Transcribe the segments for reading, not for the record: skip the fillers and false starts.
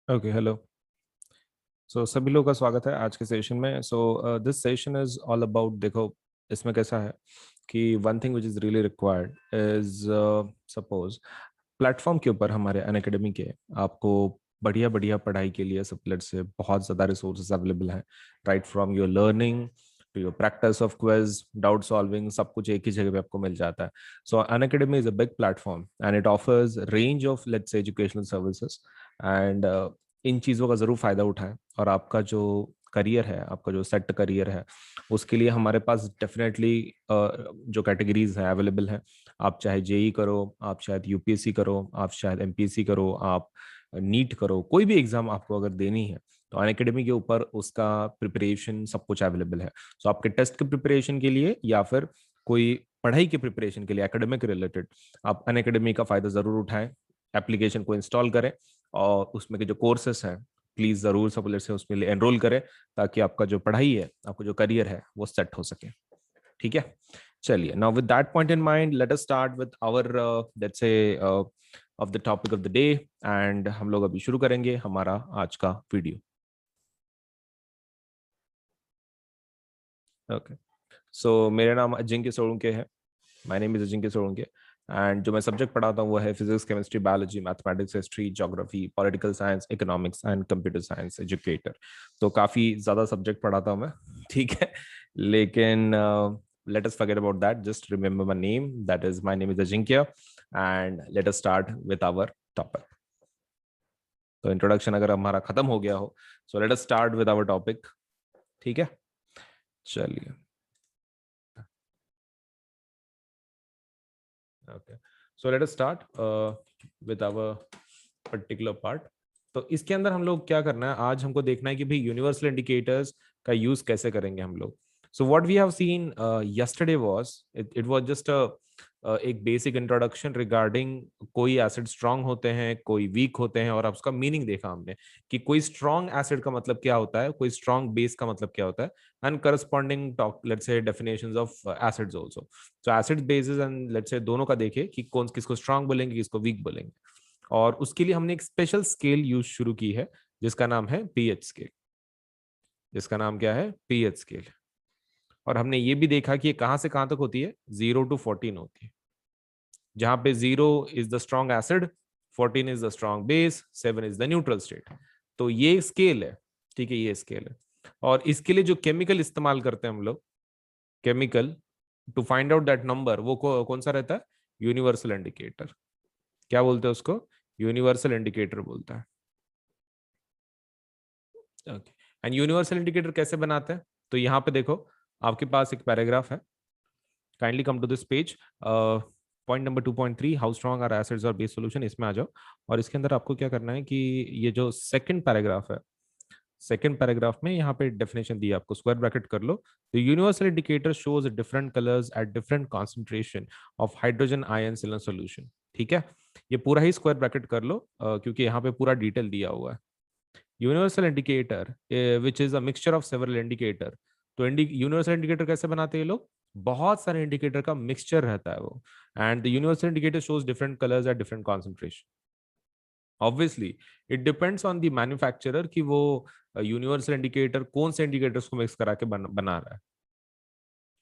Okay, hello. सभी लोगों का स्वागत है आज के सेशन में। This session is all about, देखो इसमें कैसा है कि one thing which is really required is, suppose platform के ऊपर हमारे अनअकैडमी के आपको बढ़िया बढ़िया पढ़ाई के लिए सबलेट से बहुत ज़्यादा रिसोर्सेज अवेलेबल हैं। Right from your learning to your practice of quiz, doubt solving, सब कुछ एक ही जगह पे आपको मिल जाता है। सो Unacademy is a big platform and it offers range of let's say educational services and in चीज़ों का ज़रूर फ़ायदा उठाएं। और आपका जो करियर है, आपका जो सेट करियर है, उसके लिए हमारे पास डेफिनेटली जो कैटेगरीज हैं अवेलेबल हैं। आप चाहे जेई करो, आप शायद यूपीएससी करो, आप शायद एमपीएससी करो, आप नीट करो, कोई भी एग्जाम आपको अगर देनी है तो अनअकैडमी के ऊपर उसका प्रिपरेशन सब कुछ अवेलेबल है। सो आपके टेस्ट के प्रिपरेशन के लिए या फिर कोई पढ़ाई के प्रिपरेशन के लिए एकेडमिक रिलेटेड, आप अनअकैडमी का फ़ायदा ज़रूर उठाएं। एप्लीकेशन को इंस्टॉल करें और उसमें के जो कोर्सेस हैं प्लीज जरूर सबलेट से उसमें एनरोल करें, ताकि आपका जो पढ़ाई है, आपका जो करियर है वो सेट हो सके। ठीक है, चलिए। Now with that point in mind, let us start with our let's say of the topic of the day. And हम लोग अभी शुरू करेंगे हमारा आज का वीडियो। ओके, सो मेरा नाम अजिंक्य सोलंके है। My name is Ajinkya Solanke. And जो मैं सब्जेक्ट पढ़ाता हूँ वो है physics, chemistry, biology, mathematics, history, geography, political science, economics and computer science educator. तो काफ़ी ज़्यादा सब्जेक्ट पढ़ाता हूँ मैं। ठीक है, लेकिन let us forget about that. Just remember my name. That is, my name is Ajinkya. And let us start with our topic. तो इंट्रोडक्शन अगर हमारा खत्म हो गया हो, so let us start with our topic. ठीक है, चलिए। Okay, so let us start with our particular part. तो इसके अंदर हम लोग क्या करना है, आज हमको देखना है कि भाई यूनिवर्सल इंडिकेटर्स का यूज कैसे करेंगे हम लोग। So what we have seen yesterday was, it was just एक बेसिक इंट्रोडक्शन रिगार्डिंग कोई एसिड स्ट्रांग होते हैं, कोई वीक होते हैं, और अब उसका मीनिंग देखा हमने कि कोई स्ट्रांग एसिड का मतलब क्या होता है, कोई स्ट्रांग बेस का मतलब क्या होता है, and corresponding talk let's say definitions of acids also. So acid basis and let's say दोनों का देखे कि कौन किसको स्ट्रांग बोलेंगे, किसको वीक बोलेंगे। और उसके लिए हमने एक स्पेशल स्केल यूज शुरू की है जिसका नाम है पीएच स्केल। जिसका नाम क्या है? PH scale. और हमने ये भी देखा कि ये कहां से कहां तक होती है, 0 to 14 होती है, जहां पे 0 is the strong acid, 14 is the strong base, 7 is the neutral state. तो ये स्केल है। ठीक है, ये स्केल है। और इसके लिए जो केमिकल इस्तेमाल करते हैं हम लोग, chemical to find out that number, वो कौन सा रहता है? Universal indicator. क्या बोलते हैं उसको? यूनिवर्सल इंडिकेटर बोलता है। ओके, एंड यूनिवर्सल इंडिकेटर कैसे बनाते हैं? तो यहाँ पे देखो, आपके पास एक पैराग्राफ है। Kindly come to this page. Point number 2.3, how strong are acids और बेस सॉल्यूशन, इसमें आ जाओ। और इसके अंदर आपको क्या करना है कि ये जो सेकंड पैराग्राफ है, सेकंड पैराग्राफ में यहाँ पे डेफिनेशन दी है आपको, स्क्वायर ब्रैकेट कर लो। The universal indicator shows different colours at different concentration of hydrogen ions in a solution. ठीक है, ये पूरा ही स्क्वायर ब्रैकेट कर लो, क्योंकि यहाँ पे पूरा डिटेल दिया हुआ है। Universal indicator which is a mixture of several indicator. तो यूनिवर्सल इंडिकेटर कैसे बनाते हैं ये लोग? बहुत सारे इंडिकेटर का मिक्सचर रहता है वो। And the universal indicator shows different colours at different concentration. Obviously it depends on the manufacturer कि वो यूनिवर्सल इंडिकेटर कौन से इंडिकेटर्स को मिक्स करा के बना रहा है।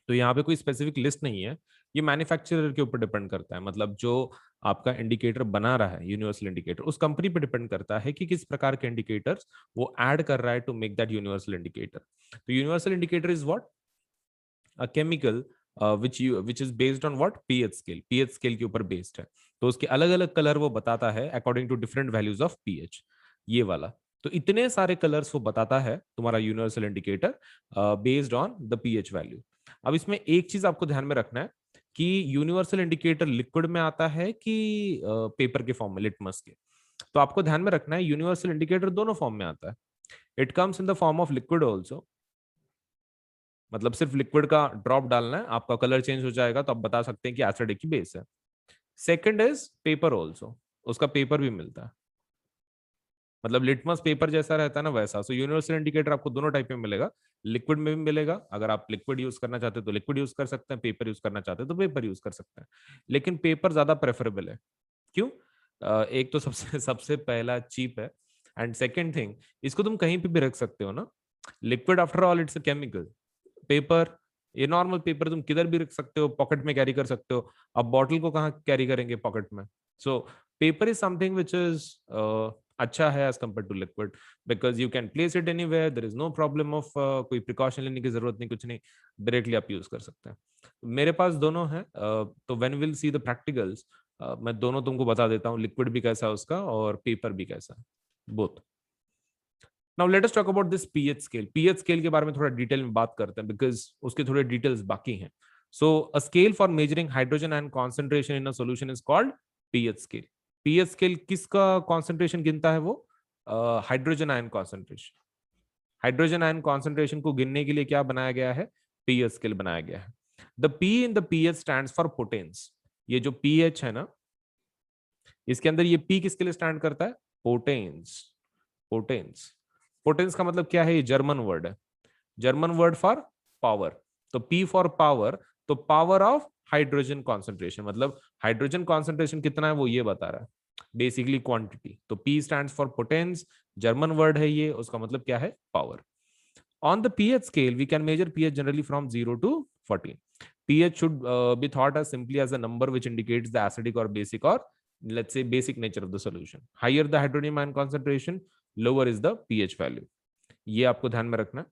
तो यहाँ पे कोई स्पेसिफिक लिस्ट नहीं है, ये मैन्युफैक्चरर के ऊपर डिपेंड करता है। मतलब जो आपका इंडिकेटर बना रहा है, यूनिवर्सल इंडिकेटर, उस कंपनी पे डिपेंड करता है कि किस प्रकार के इंडिकेटर्स वो ऐड कर रहा है to make that universal indicator. तो universal indicator is what? A chemical which is based on what? pH scale। pH scale के ऊपर बेस्ड है। तो उसके अलग अलग कलर वो बताता है according to different values of pH। ये वाला, तो इतने सारे कलर्स वो बताता है तुम्हारा universal indicator based on the pH value. अब इसमें एक चीज आपको ध्यान में रखना है कि यूनिवर्सल इंडिकेटर लिक्विड में आता है कि पेपर के फॉर्म में, लिटमस के। तो आपको ध्यान में रखना है यूनिवर्सल इंडिकेटर दोनों फॉर्म में आता है। It comes in the form of liquid also. मतलब सिर्फ लिक्विड का ड्रॉप डालना है, आपका कलर चेंज हो जाएगा, तो आप बता सकते हैं कि एसिड की बेस है। सेकंड इज पेपर ऑल्सो, उसका पेपर भी मिलता है। मतलब लिटमस पेपर जैसा रहता है ना, वैसा। सो यूनिवर्सल इंडिकेटर आपको दोनों टाइप में मिलेगा, लिक्विड में भी मिलेगा। अगर आप लिक्विड यूज करना चाहते हैं तो लिक्विड यूज कर सकते हैं, पेपर यूज करना चाहते हैं तो पेपर यूज कर सकते हैं। लेकिन पेपर ज्यादा प्रेफरेबल है। क्यों? एक तो सबसे सबसे पहला चीप है, एंड सेकेंड थिंग, इसको तुम कहीं पे भी रख सकते हो ना, liquid after all it's a chemical. Paper, ये नॉर्मल पेपर तुम किधर भी रख सकते हो, पॉकेट में कैरी कर सकते हो। अब बॉटल को कहाँ कैरी करेंगे, पॉकेट में। So paper is something which is अच्छा है as compare to liquid, because you can place it anywhere, there is no problem of कोई प्रिकॉशन लेने की जरूरत नहीं, कुछ नहीं, डायरेक्टली आप यूज कर सकते हैं। मेरे पास दोनों है, तो when will see the practicals, मैं दोनों तुमको बता देता हूँ, लिक्विड भी कैसा है उसका और पेपर भी कैसा है, both. Now let us talk about this pH scale. PH scale के बारे में थोड़ा डिटेल में बात करते हैं, बिकॉज उसके थोड़े डिटेल्स बाकी हैं। So a scale for measuring hydrogen ion concentration in a solution is called pH scale. PH scale किसका कॉन्सेंट्रेशन गिनता है? वो hydrogen ion concentration. Hydrogen ion concentration को गिनने के लिए क्या बनाया गया है? पीएच स्केल बनाया गया है। The P in the pH stands for potence. ये जो पीएच है ना, इसके अंदर ये पी किसके लिए स्टैंड करता है? पोटेंस। पोटेंस, पोटेंस का मतलब क्या है? ये जर्मन वर्ड है, जर्मन वर्ड फॉर पावर। तो पी फॉर पावर, तो पावर ऑफ हाइड्रोजन कॉन्सेंट्रेशन, मतलब हाइड्रोजन कॉन्सेंट्रेशन कितना है वो ये बता रहा है, बेसिकली क्वांटिटी। तो P stands for potence, German word है ये, उसका मतलब क्या है? Power. On the pH scale, we can measure pH generally from 0 to 14. pH should be thought as simply as a number which indicates the acidic or basic, or let's say basic nature of the solution. Higher the hydronium ion concentration, lower is the pH value. ये आपको ध्यान में रखना।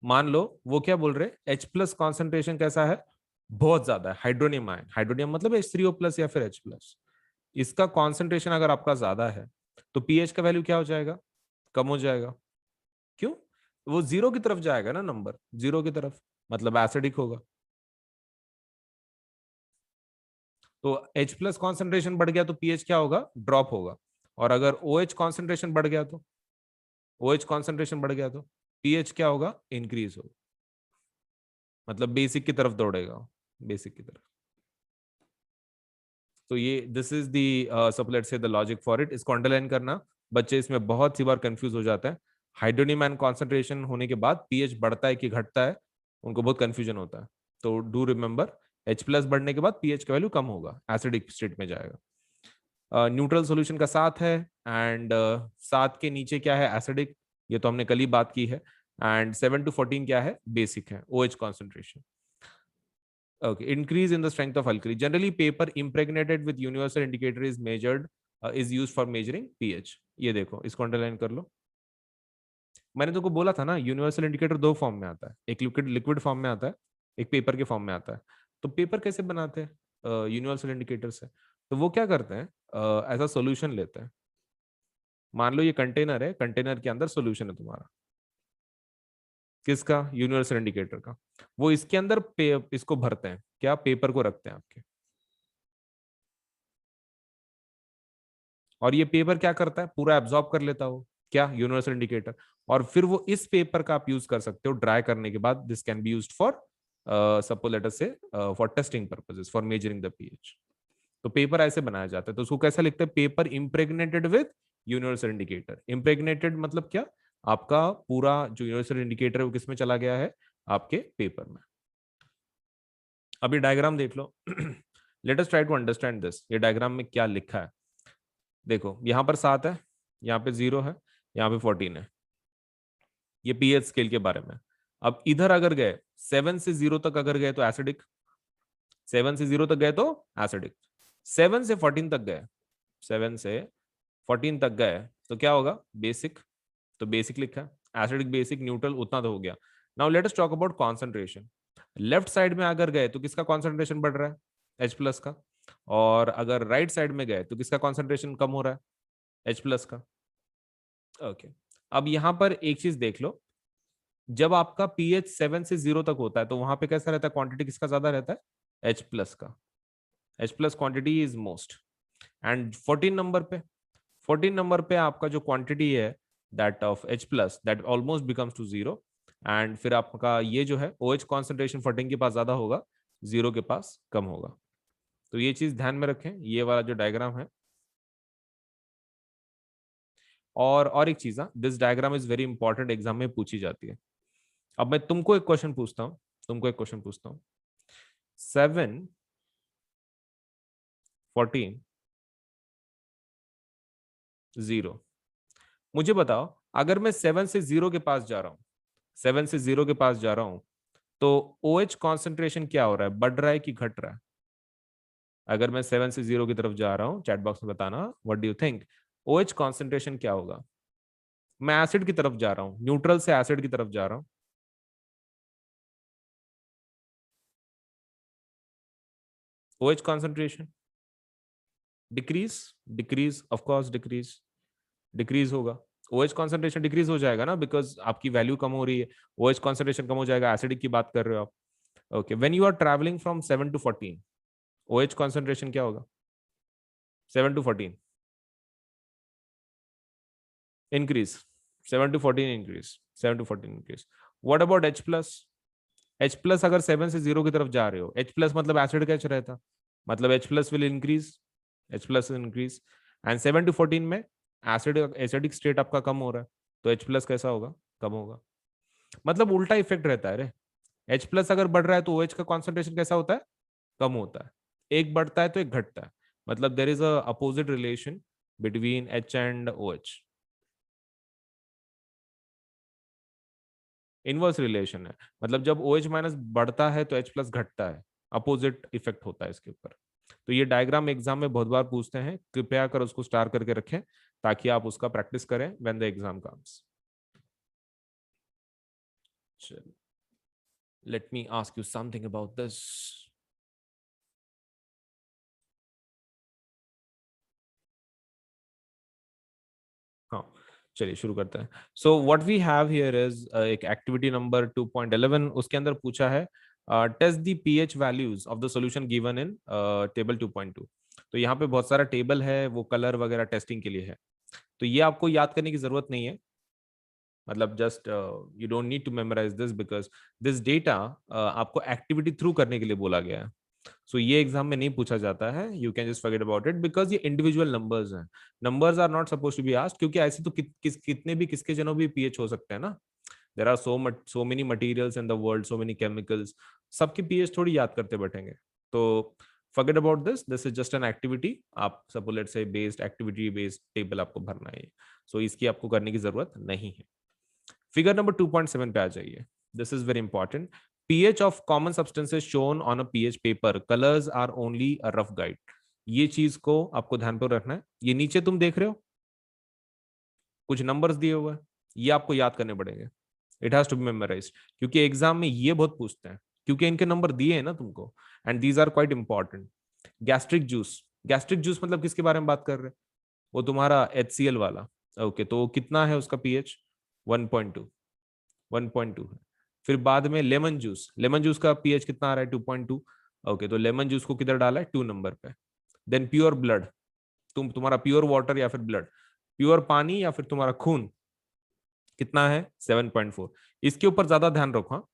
मान लो वो क्या बोल रहे, H प्लस कॉन्सेंट्रेशन कैसा है? बहुत ज्यादा है हाइड्रोनियम आयन। हाइड्रोनियम मतलब H3O प्लस या फिर H प्लस। इसका कॉन्सेंट्रेशन अगर आपका ज्यादा है तो pH का वैल्यू क्या हो जाएगा? कम हो जाएगा। क्यों? वो जीरो की तरफ जाएगा ना, नंबर जीरो की तरफ, मतलब एसिडिक होगा। तो H प्लस कॉन्सेंट्रेशन बढ़ गया तो पीएच क्या होगा? ड्रॉप होगा। और अगर OH कॉन्सेंट्रेशन बढ़ गया तो, OH कॉन्सेंट्रेशन बढ़ गया तो पीएच क्या होगा? इंक्रीज होगा, मतलब बेसिक की तरफ दौड़ेगा, बेसिक की तरफ। तो ये this is the so let's say the logic for it. इसको अंडरलाइन करना, बच्चे इसमें बहुत सी बार कंफ्यूज हो जाते हैं। हाइड्रोनियम आयन कॉन्सेंट्रेशन होने के बाद पीएच बढ़ता है कि घटता है, उनको बहुत कंफ्यूजन होता है। तो डू रिमेंबर, H प्लस बढ़ने के बाद पीएच का वैल्यू कम होगा, एसिडिक स्टेट में जाएगा। न्यूट्रल सॉल्यूशन का 7 है, एंड 7 के नीचे क्या है? एसिडिक, ये तो हमने कल ही बात की है। एंड 7 to 14 क्या है? बेसिक है, OH concentration. Okay, increase in the strength of alkali. Generally, paper impregnated with universal indicator is measured, is used for measuring pH. ये देखो, इसको अंडरलाइन कर लो। मैंने तुमको बोला था ना, यूनिवर्सल इंडिकेटर दो फॉर्म में आता है, एक लिक्विड लिक्विड फॉर्म में आता है, एक पेपर के फॉर्म में आता है। तो पेपर कैसे बनाते हैं? यूनिवर्सल इंडिकेटर से। तो वो क्या करते हैं, ऐसा सोल्यूशन लेते हैं। मान लो ये कंटेनर है, कंटेनर के अंदर सोल्यूशन है तुम्हारा, किसका? यूनिवर्सल इंडिकेटर का। वो इसके अंदर इसको भरते हैं, क्या? पेपर को रखते हैं आपके। और ये पेपर क्या करता है? पूरा एब्जॉर्ब कर लेता हो, क्या? Universal indicator. और फिर वो इस पेपर का आप यूज कर सकते हो ड्राई करने के बाद। This can be used for suppose let us say for testing purposes, for measuring the pH. तो पेपर ऐसे बनाया जाता है। तो उसको कैसा लिखते हैं? Paper impregnated with universal indicator. Impregnated मतलब क्या? आपका पूरा जो यूनिवर्सल इंडिकेटर है वो किसमें चला गया है? आपके पेपर में। अभी डायग्राम देख लो। Let us try to understand this. ये डायग्राम में क्या लिखा है देखो, यहाँ पर 7 है, यहाँ पे 0 है, यहाँ पे 14 है। ये पीएच स्केल के बारे में। अब इधर अगर गए 7 से 0 तक अगर गए तो एसिडिक, 7 से 0 तक गए तो एसिडिक, 7 से 14 तक गए, 7 से 14 तक गए तो क्या होगा? बेसिक। तो बेसिक लिखा है, एसिडिक बेसिक न्यूट्रल उतना तो हो गया। Now let us talk about concentration. Left side में अगर गए तो किसका कॉन्सेंट्रेशन बढ़ रहा है? H प्लस का। और अगर राइट साइड में गए तो किसका कॉन्सेंट्रेशन कम हो रहा है? H प्लस का। ओके, अब यहां पर एक चीज देख लो, जब आपका पीएच 7 से 0 तक होता है तो वहां पे कैसा रहता है? क्वांटिटी किसका ज्यादा रहता है? H प्लस का। H plus quantity is most. And 14 number पे, 14 नंबर पे आपका जो क्वांटिटी है that of H plus, that almost becomes to 0। And फिर आपका ये जो है OH कॉन्सेंट्रेशन 14 के पास ज्यादा होगा, 0 के पास कम होगा। तो ये चीज ध्यान में रखें, ये वाला जो डायग्राम है। और एक चीज, this diagram is very important, exam में पूछी जाती है। अब मैं तुमको एक क्वेश्चन पूछता हूँ, तुमको एक क्वेश्चन पूछता हूँ। 7, 14, 0, मुझे बताओ, अगर मैं 7 से 0 के पास जा रहा हूँ, 7 से 0 के पास जा रहा हूँ, तो OH कॉन्सेंट्रेशन क्या हो रहा है, बढ़ रहा है कि घट रहा है? अगर मैं 7 से 0 की तरफ जा रहा हूँ, चैट बॉक्स में बताना what do you think, OH concentration क्या होगा? मैं एसिड की तरफ जा रहा हूँ, न्यूट्रल से एसिड की तरफ जा रहा हूँ। OH concentration decrease, decrease of course, decrease, decrease होगा। OH कॉन्सेंट्रेशन डिक्रीज हो जाएगा ना, बिकॉज आपकी वैल्यू कम हो रही है, OH कॉन्सेंट्रेशन कम हो जाएगा, एसिडिक की बात कर रहे हो आप। Okay, when you are travelling from 7 to 14, OH concentration क्या होगा? 7 to 14 increase, 7 to 14 increase, 7 to 14 increase. What about H plus? H plus अगर 7 से 0 की तरफ जा रहे हो, H प्लस मतलब एसिड का H रहता, मतलब H plus will increase, H plus increase, and 7 to 14 में एसिड, एसिडिक स्टेट आपका कम हो रहा है, तो H प्लस कैसा होगा? कम होगा। मतलब उल्टा इफेक्ट रहता है रे। H प्लस अगर बढ़ रहा है तो OH का कॉन्सेंट्रेशन कैसा होता है? कम होता है। एक बढ़ता है तो एक घटता है, मतलब there is a opposite relation between H and OH। Inverse relation है, मतलब जब OH माइनस बढ़ता है तो H प्लस घटता है, अपोजिट इफेक्ट होता है इसके ऊपर। तो ये डायग्राम एग्जाम में बहुत बार पूछते हैं, कृपया कर उसको स्टार करके रखें ताकि आप उसका प्रैक्टिस करें when the exam comes. Let me ask you something about this. हाँ, चलिए शुरू करते हैं। So what we have here is एक एक्टिविटी नंबर 2.11, उसके अंदर पूछा है test the pH values of the solution given in table 2.2। तो यहाँ पे बहुत सारा टेबल है, वो कलर वगैरह टेस्टिंग के लिए है, तो ये आपको याद करने की जरूरत नहीं है, मतलब just you don't need to memorise this because this data आपको एक्टिविटी थ्रू करने के लिए बोला गया है। सो ये एग्जाम में नहीं पूछा जाता है, you can just forget about it because ये इंडिविजुअल नंबर्स हैं, numbers are not suppose to be asked, क्योंकि ऐसे तो कितने भी किसके जनों भी पीएच हो सकते हैं ना, there are so many materials in the world, so many chemicals, सबके पीएच थोड़ी याद करते बैठेंगे। तो forget about this is just an activity, आप suppose let's say based activity based table आपको भरना है, सो इसकी आपको करने की जरूरत नहीं है। फिगर नंबर 2.7 पे आ जाइए, this is very important. pH of common substances shown on a pH paper, colors are only a rough guide। ये चीज को आपको ध्यान पर रखना है। ये नीचे तुम देख रहे हो कुछ नंबर्स दिए हुए हैं, ये आपको याद करने पड़ेंगे, it has to be memorised, क्योंकि एग्जाम में ये बहुत पूछते हैं, क्योंकि इनके नंबर दिए हैं ना तुमको, and these are quite important. Gastric juice, gastric juice मतलब किसके बारे में बात कर रहे हैं? वो तुम्हारा HCl वाला। ओके, तो कितना है उसका pH? 1.2, 1.2 है। फिर बाद में लेमन जूस, लेमन जूस का pH कितना आ रहा है? 2.2। ओके, तो लेमन जूस को किधर डाला है? 2 नंबर पे। देन प्योर ब्लड, तुम्हारा प्योर वाटर या फिर ब्लड, प्योर पानी या फिर तुम्हारा खून कितना है? 7.4। इसके ऊपर ज्यादा ध्यान रखो, हाँ,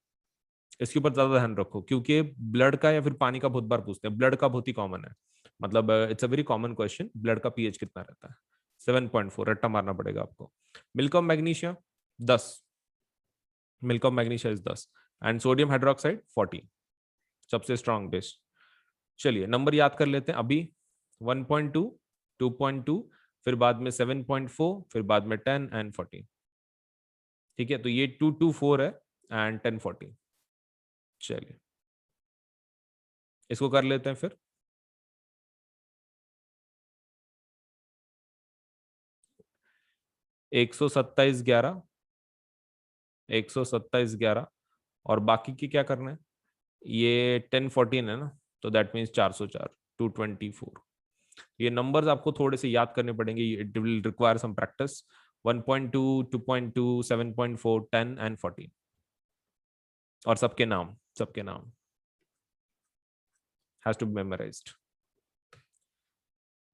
इसके ऊपर ज्यादा ध्यान रखो, क्योंकि ब्लड का या फिर पानी का बहुत बार पूछते हैं, ब्लड का बहुत ही कॉमन है, मतलब it's a very common question, blood का pH कितना रहता है? 7.4, रट्टा मारना पड़ेगा आपको। Milk of magnesia 10, milk of magnesia is 10, and sodium hydroxide 14, सबसे स्ट्रॉन्ग बेस। चलिए नंबर याद कर लेते हैं अभी, 1.2, 2.2, फिर बाद में 7.4, फिर बाद में 10 एंड 14। ठीक है, तो ये 224 है एंड 10 14। चलिए इसको कर लेते हैं फिर। 127 11, 127 11, और बाकी की क्या करना है? ये 10 14 है ना, तो दैट मीन्स 404, 224। ये नंबर्स आपको थोड़े से याद करने पड़ेंगे, it will require some practice. 1.2, 2.2, 7.4, 10 and 14, और सबके नाम, सबके नाम has to be memorized.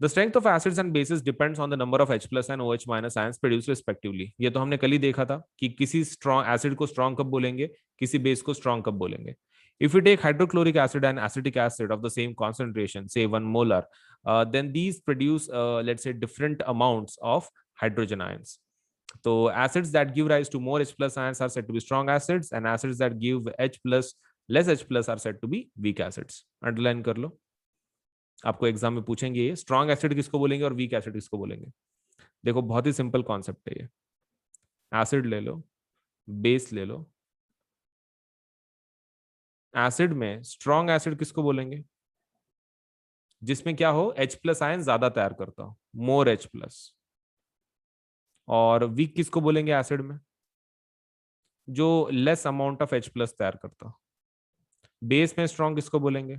The strength of acids and bases depends on the number of H plus and OH minus ions produced respectively। ये तो हमने कल ही देखा था कि किसी स्ट्रॉन्ग एसिड को स्ट्रॉन्ग कब बोलेंगे, किसी बेस को स्ट्रॉन्ग कब बोलेंगे। If we take hydrochloric acid and acetic acid of the same concentration, say 1 molar, then these produce let's say different amounts of hydrogen ions. So acids that give rise to more H plus ions are said to be strong acids, and acids that give H plus less H plus are said to be weak acids। Underline कर लो, आपको exam में पूछेंगे ये strong acid किसको बोलेंगे और weak acid किसको बोलेंगे। देखो बहुत ही सिंपल कॉन्सेप्ट है ये। एसिड ले लो, बेस ले लो। एसिड में स्ट्रॉन्ग एसिड किसको बोलेंगे? जिसमें क्या हो, H प्लस आयन ज्यादा तैयार करता हो, मोर H प्लस। और वीक किसको बोलेंगे एसिड में? जो less amount of H plus तैयार करता हो। बेस में स्ट्रॉन्ग किसको बोलेंगे?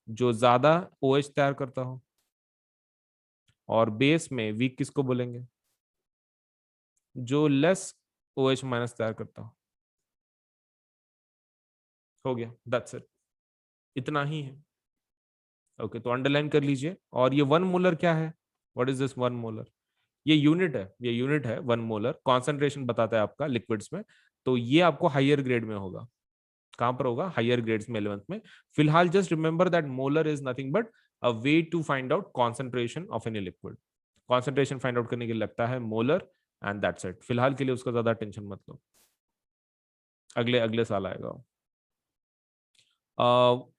जो ज्यादा OH तैयार करता हो। और बेस में वीक किसको बोलेंगे? जो लेस OH माइनस तैयार करता हो गया, दैट्स इट, इतना ही है। ओके, तो अंडरलाइन कर लीजिए। और ये 1 मोलर क्या है? What is this 1 molar? ये यूनिट है, ये यूनिट है 1 मोलर, कॉन्सेंट्रेशन बताता है आपका लिक्विड्स में। तो ये आपको हायर ग्रेड में होगा। कहां पर होगा? हायर ग्रेड्स में, 11th में। फिलहाल just remember that molar is nothing but a way to find out concentration of any liquid. Concentration find out करने के लिए लगता है मोलर, एंड दैट्स इट। फिलहाल के लिए उसका ज्यादा टेंशन मत लो, अगले अगले साल आएगा।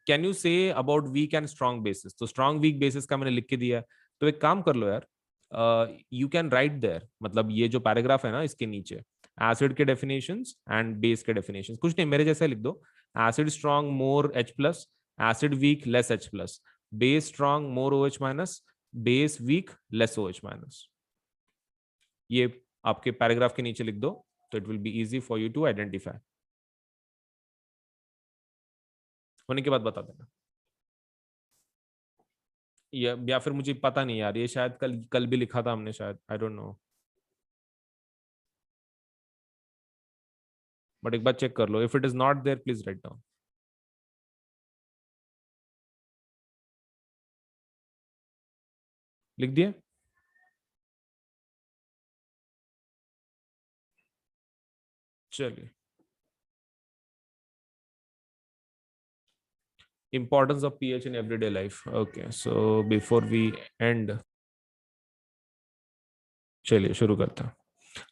Can you say about weak and strong basis? तो स्ट्रॉन्ग वीक बेसिस का मैंने लिख के दिया है। तो एक काम कर लो यार, यू कैन राइट देयर, मतलब ये जो पैराग्राफ है ना, इसके नीचे एसिड के डेफिनेशंस एंड बेस के डेफिनेशंस, कुछ नहीं मेरे जैसे लिख दो। Acid strong more H plus, acid weak less H plus, base strong more OH minus, base weak less OH minus. ये आपके पैराग्राफ के नीचे लिख दो, तो it will be easy for you to identify. होने के बाद बता देना। या फिर मुझे पता नहीं यार, ये शायद कल कल भी लिखा था हमने शायद, आई डोंट नो। बट एक बार चेक कर लो, if it is not there please write down. लिख दिए? चलिए, importance of pH in everyday life. Okay, so before we end, चलिए शुरू करते हैं।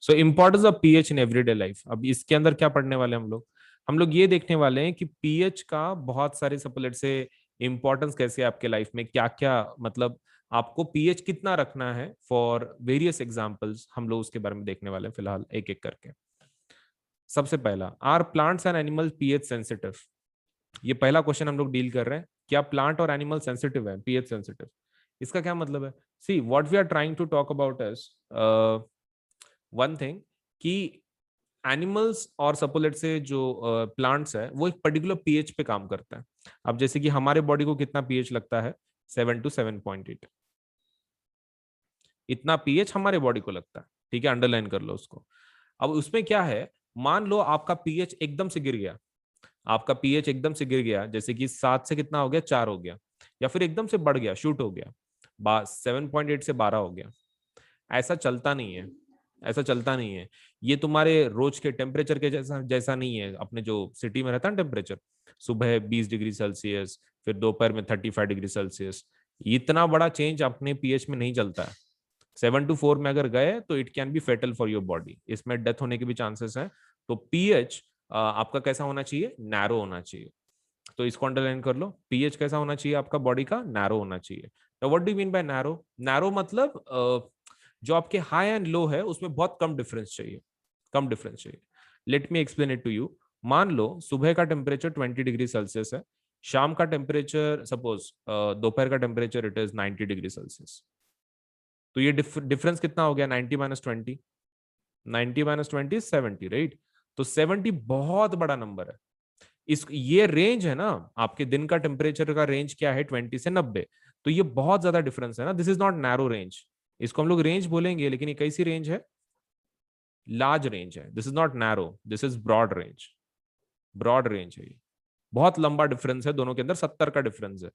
So importance of pH in everyday life. अब इसके अंदर क्या पढ़ने वाले हैं हम लोग? हम लोग ये देखने वाले हैं कि पीएच का बहुत सारे सप्लीमेंट से इंपॉर्टेंस कैसे है आपके लाइफ में, क्या क्या, मतलब आपको पीएच कितना रखना है फॉर वेरियस एग्जांपल्स, हम लोग उसके बारे में देखने वाले हैं फिलहाल एक एक करके। सबसे पहला, are plants and animal pH sensitive? ये पहला क्वेश्चन हम लोग डील कर रहे हैं, क्या प्लांट और एनिमल सेंसिटिव है, पीएच सेंसिटिव? इसका क्या मतलब है? See what we are trying to talk about is one thing, कि एनिमल्स और सपोलेट से जो प्लांट्स है वो एक पर्टिकुलर पीएच पे काम करता है। अब जैसे कि हमारे बॉडी को कितना पीएच लगता है? 7 to 7.8, इतना पीएच हमारे बॉडी को लगता है। ठीक है, अंडरलाइन कर लो उसको। अब उसमें क्या है, मान लो आपका पीएच एकदम से गिर गया, आपका पीएच एकदम से गिर गया, जैसे कि 7 से कितना हो गया, 4 हो गया, या फिर एकदम से बढ़ गया, शूट हो गया, 7.8 से 12 हो गया। ऐसा चलता नहीं है, ऐसा चलता नहीं है। ये तुम्हारे रोज के टेम्परेचर के जैसा जैसा नहीं है। अपने जो सिटी में रहता है टेम्परेचर, सुबह 20 डिग्री सेल्सियस, फिर दोपहर में 35 डिग्री सेल्सियस, इतना बड़ा चेंज अपने पीएच में नहीं चलता है। 7 to 4 में अगर गए तो it can be fatal for your body, इसमें डेथ होने के भी चांसेस हैं। तो पीएच आपका कैसा होना चाहिए? नैरो होना चाहिए। तो इसको अंडरलाइन कर लो, पीएच कैसा होना चाहिए आपका बॉडी का? नैरो होना चाहिए। तो what do mean by narrow? Narrow मतलब जो आपके हाई एंड लो है उसमें बहुत कम डिफरेंस चाहिए, कम डिफरेंस चाहिए। Let me explain it to you. मान लो सुबह का टेम्परेचर 20 डिग्री सेल्सियस है, शाम का टेम्परेचर सपोज दोपहर का temperature it is 90 degree Celsius. तो ये डिफरेंस कितना हो गया? 90 - 20, 90 - 20 70, राइट? तो 70 बहुत बड़ा नंबर है। इस ये रेंज है ना, आपके दिन का टेम्परेचर का रेंज क्या है? 20 से 90। तो ये बहुत ज्यादा डिफरेंस है ना, this is not narrow range. इसको हम लोग रेंज बोलेंगे, लेकिन ये कैसी रेंज है? लार्ज रेंज है। This is not narrow, this is broad range. Broad range है ये, बहुत लंबा डिफरेंस है दोनों के अंदर, 70 का डिफरेंस है।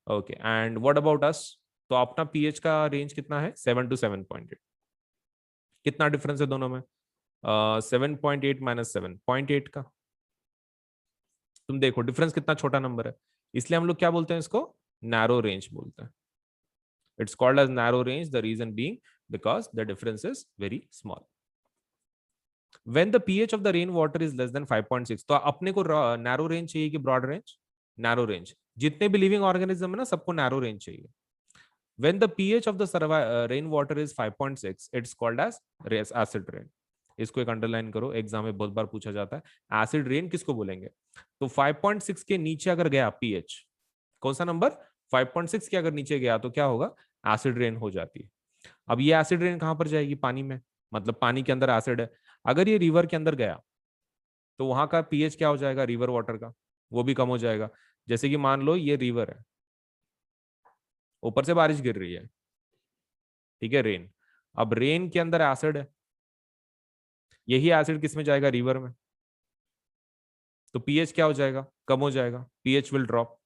Okay, and what about us? तो अपना पीएच का रेंज कितना है? 7 to 7.8। कितना डिफरेंस है दोनों में? 7.8 - 7.8 का। तुम देखो डिफरेंस कितना छोटा नंबर है, इसलिए हम लोग क्या बोलते हैं इसको? नैरो रेंज बोलते हैं। It's called as narrow range, the reason being because the difference is very small. When the pH of the rain water is less than 5.6, तो अपने को नैरो रेंज चाहिए कि ब्रॉड रेंज? Narrow range. जितने भी living organism है ना, सबको नैरो रेंज चाहिए। When the pH of the rain water is 5.6, it's called as acid rain. इसको एक अंडरलाइन करो, एग्जाम में बहुत बार पूछा जाता है एसिड रेन किसको बोलेंगे। तो 5.6 के नीचे अगर गया पीएच, कौन सा नंबर, 5.6 के अगर नीचे गया तो क्या होगा, एसिड रेन हो जाती है। अब ये एसिड रेन कहां पर जाएगी, पानी में, मतलब पानी के अंदर एसिड है। अगर ये रिवर के अंदर गया तो वहां का पीएच क्या हो जाएगा, रिवर वाटर का, वो भी कम हो जाएगा। जैसे कि मान लो ये रिवर है, ऊपर से बारिश गिर रही है, ठीक है, रेन। अब रेन के अंदर एसिड है, यही एसिड किस में जाएगा, रिवर में। तो पीएच क्या हो जाएगा, कम हो जाएगा, पीएच विल ड्रॉप,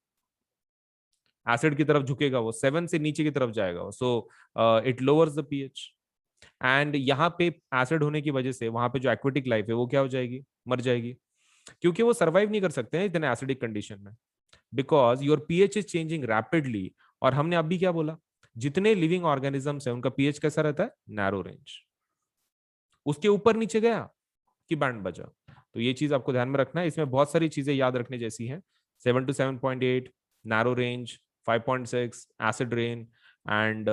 एसिड की तरफ झुकेगा, वो 7 से नीचे की तरफ जाएगा, so it lowers the pH. And यहाँ पे एसिड होने की वजह से वहां पे जो एक्वेटिक लाइफ है वो क्या हो जाएगी, मर जाएगी, क्योंकि वो सर्वाइव नहीं कर सकते हैं इतने एसिडिक कंडीशन में, because your pH is changing rapidly. और हमने अभी क्या बोला, जितने लिविंग ऑर्गेनिजम्स है उनका पीएच कैसा रहता है, नैरो रेंज। उसके ऊपर नीचे गया कि बैंड बजा। तो ये चीज आपको ध्यान में रखना है, इसमें बहुत सारी चीजें याद रखने जैसी हैं। 7 to 7.8, narrow range, 5.6 acid rain, and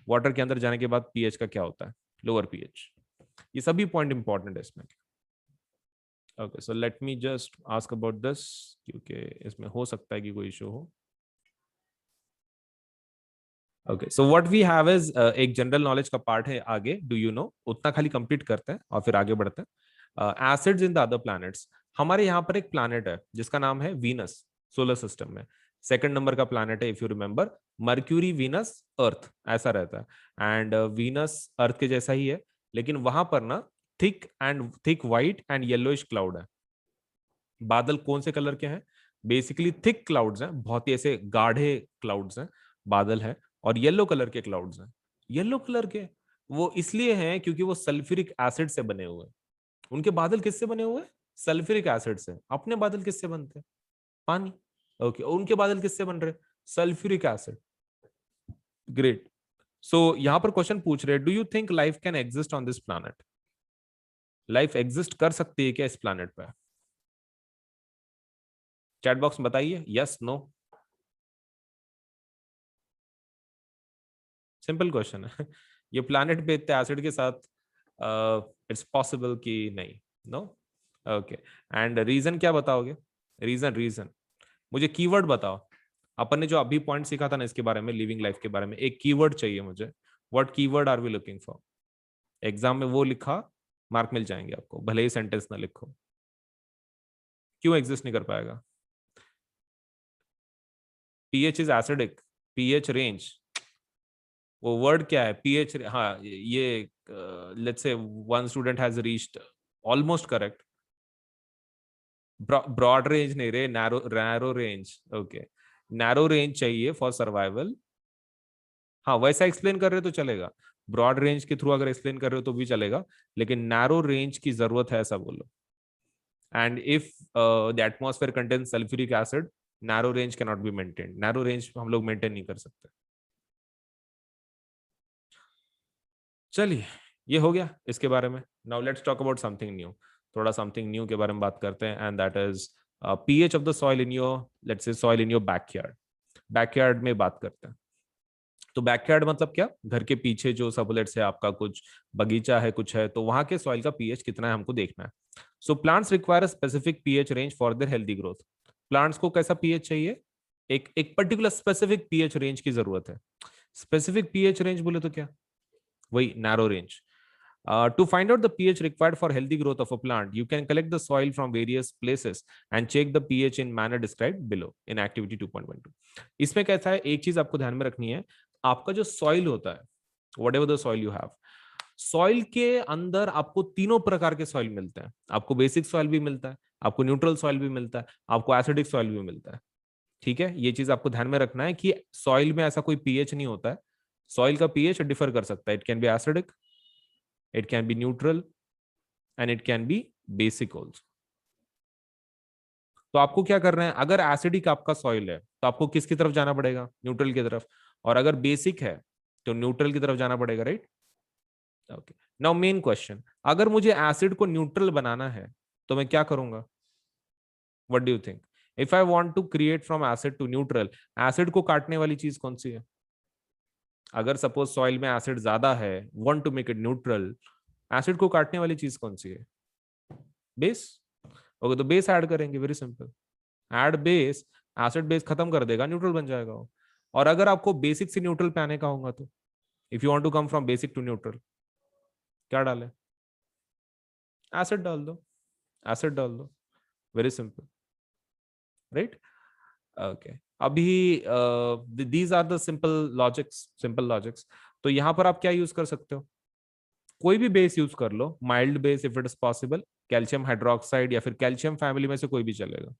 water के अंदर जाने के बाद पीएच का क्या होता है, लोअर पीएच। ये सभी पॉइंट इंपॉर्टेंट है इसमें। Okay, so let me just ask about this, क्योंकि इसमें हो सकता है कि कोई इशू हो। Okay, so what we have is एक जनरल नॉलेज का पार्ट है आगे, डू यू नो, उतना खाली कंप्लीट करते हैं और फिर आगे बढ़ते हैं। Acids in the other planets. हमारे यहाँ पर एक प्लैनेट है जिसका नाम है वीनस, सोलर सिस्टम में सेकंड नंबर का प्लैनेट है, if you remember, Mercury, Venus, Earth, ऐसा रहता है। एंड वीनस अर्थ के जैसा ही है, लेकिन वहां पर ना thick white and yellowish cloud है। बादल कौन से कलर के हैं, बेसिकली थिक क्लाउड्स हैं, बहुत ही ऐसे गाढ़े क्लाउड्स हैं, बादल है, और येलो कलर के क्लाउड्स हैं। येलो कलर के वो इसलिए हैं क्योंकि वो सल्फ्यूरिक एसिड से बने हुए हैं। उनके बादल किससे बने हुए हैं, सल्फ्यूरिक एसिड से। अपने बादल किससे बनते हैं, पानी। ओके, उनके बादल किससे बन रहे, सल्फ्यूरिक एसिड। ग्रेट। सो यहां पर क्वेश्चन पूछ रहे हैं, do you think life can exist on this planet. Life exist कर सकती है क्या इस प्लैनेट पे, चैट बॉक्स में बताइए, यस नो। सिंपल क्वेश्चन है। ये प्लैनेट पे इतने एसिड के साथ इट्स पॉसिबल कि नहीं, नो। ओके, एंड रीजन क्या बताओगे, रीजन, रीजन मुझे कीवर्ड बताओ। अपन ने जो अभी पॉइंट सीखा था ना इसके बारे में, लिविंग लाइफ के बारे में, एक कीवर्ड चाहिए मुझे। What keyword are we looking for. Exam में वो लिखा, मार्क मिल जाएंगे आपको, भले ही सेंटेंस ना लिखो। क्यों एग्जिस्ट नहीं कर पाएगा, pH is acidic, pH range, वो वर्ड क्या है, पीएच, हाँ ये, let's say one student has reached almost correct. Broad range नहीं रे, narrow, narrow range. Okay, narrow range चाहिए फॉर सर्वाइवल। हाँ, वैसा एक्सप्लेन कर रहे हो तो चलेगा, ब्रॉड रेंज के थ्रू अगर एक्सप्लेन कर रहे हो तो भी चलेगा, लेकिन नैरो रेंज की जरूरत है ऐसा बोलो। And if the atmosphere contain sulphuric acid, narrow range can not be maintain, narrow range हम लोग मेंटेन नहीं कर सकते। चलिए, ये हो गया इसके बारे में। Now let's talk about something new, थोड़ा समथिंग न्यू के बारे में बात करते हैं, and that is pH of the soil in your, let's say soil in your backyard. Backyard में बात करते हैं। तो बैकयार्ड मतलब क्या, घर के पीछे जो सब, लेट्स से आपका कुछ बगीचा है, कुछ है, तो वहां के सॉइल का पीएच कितना है हमको देखना है। So plants require specific pH range for their healthy growth. Plants को कैसा पीएच चाहिए, एक पर्टिकुलर स्पेसिफिक पीएच रेंज की जरूरत है। स्पेसिफिक पीएच रेंज बोले तो क्या, वही narrow range. To find out the pH required for healthy growth of a plant, you can collect the soil from various places and check the pH in manner described below in activity 2.12. इसमें कैसा है, एक चीज आपको ध्यान में रखनी है, आपका जो सॉइल होता है, whatever the soil you have, soil के अंदर आपको तीनों प्रकार के सॉइल मिलते हैं। आपको बेसिक सॉइल भी मिलता है, आपको न्यूट्रल सॉइल भी मिलता है, आपको एसिडिक सॉइल भी मिलता है। ठीक है, ये चीज आपको ध्यान में रखना है कि सॉइल में ऐसा कोई पीएच नहीं होता है। सॉइल का पीएच डिफर कर सकता है, it can B acidic, it can be neutral, and it can be basic also. तो आपको क्या करना है, अगर एसिडिक आपका सॉइल है तो आपको किसकी तरफ जाना पड़ेगा, न्यूट्रल की तरफ, और अगर बेसिक है तो न्यूट्रल की तरफ जाना पड़ेगा, right. Okay, now main question, अगर मुझे एसिड को न्यूट्रल बनाना है तो मैं क्या करूंगा, what do you think, if I want to create from acid to neutral, acid को काटने वाली चीज कौन सी है, अगर सपोज सॉइल में एसिड ज्यादा है, want to make it neutral, acid को काटने वाली चीज कौन सी है? बेस। ओके, तो बेस ऐड करेंगे, very simple, add base, acid base खत्म कर देगा, न्यूट्रल बन जाएगा वो। और अगर आपको बेसिक से न्यूट्रल पे आने का होगा तो if you want to come from basic to neutral, क्या डालें? एसिड डाल दो, एसिड डाल दो, वेरी सिंपल, राइट? ओके, अभी these are the simple logics. तो यहां पर आप क्या यूज कर सकते हो? कोई भी बेस यूज कर लो, mild base if it is possible, calcium hydroxide या फिर कैल्शियम फैमिली में से कोई भी चलेगा।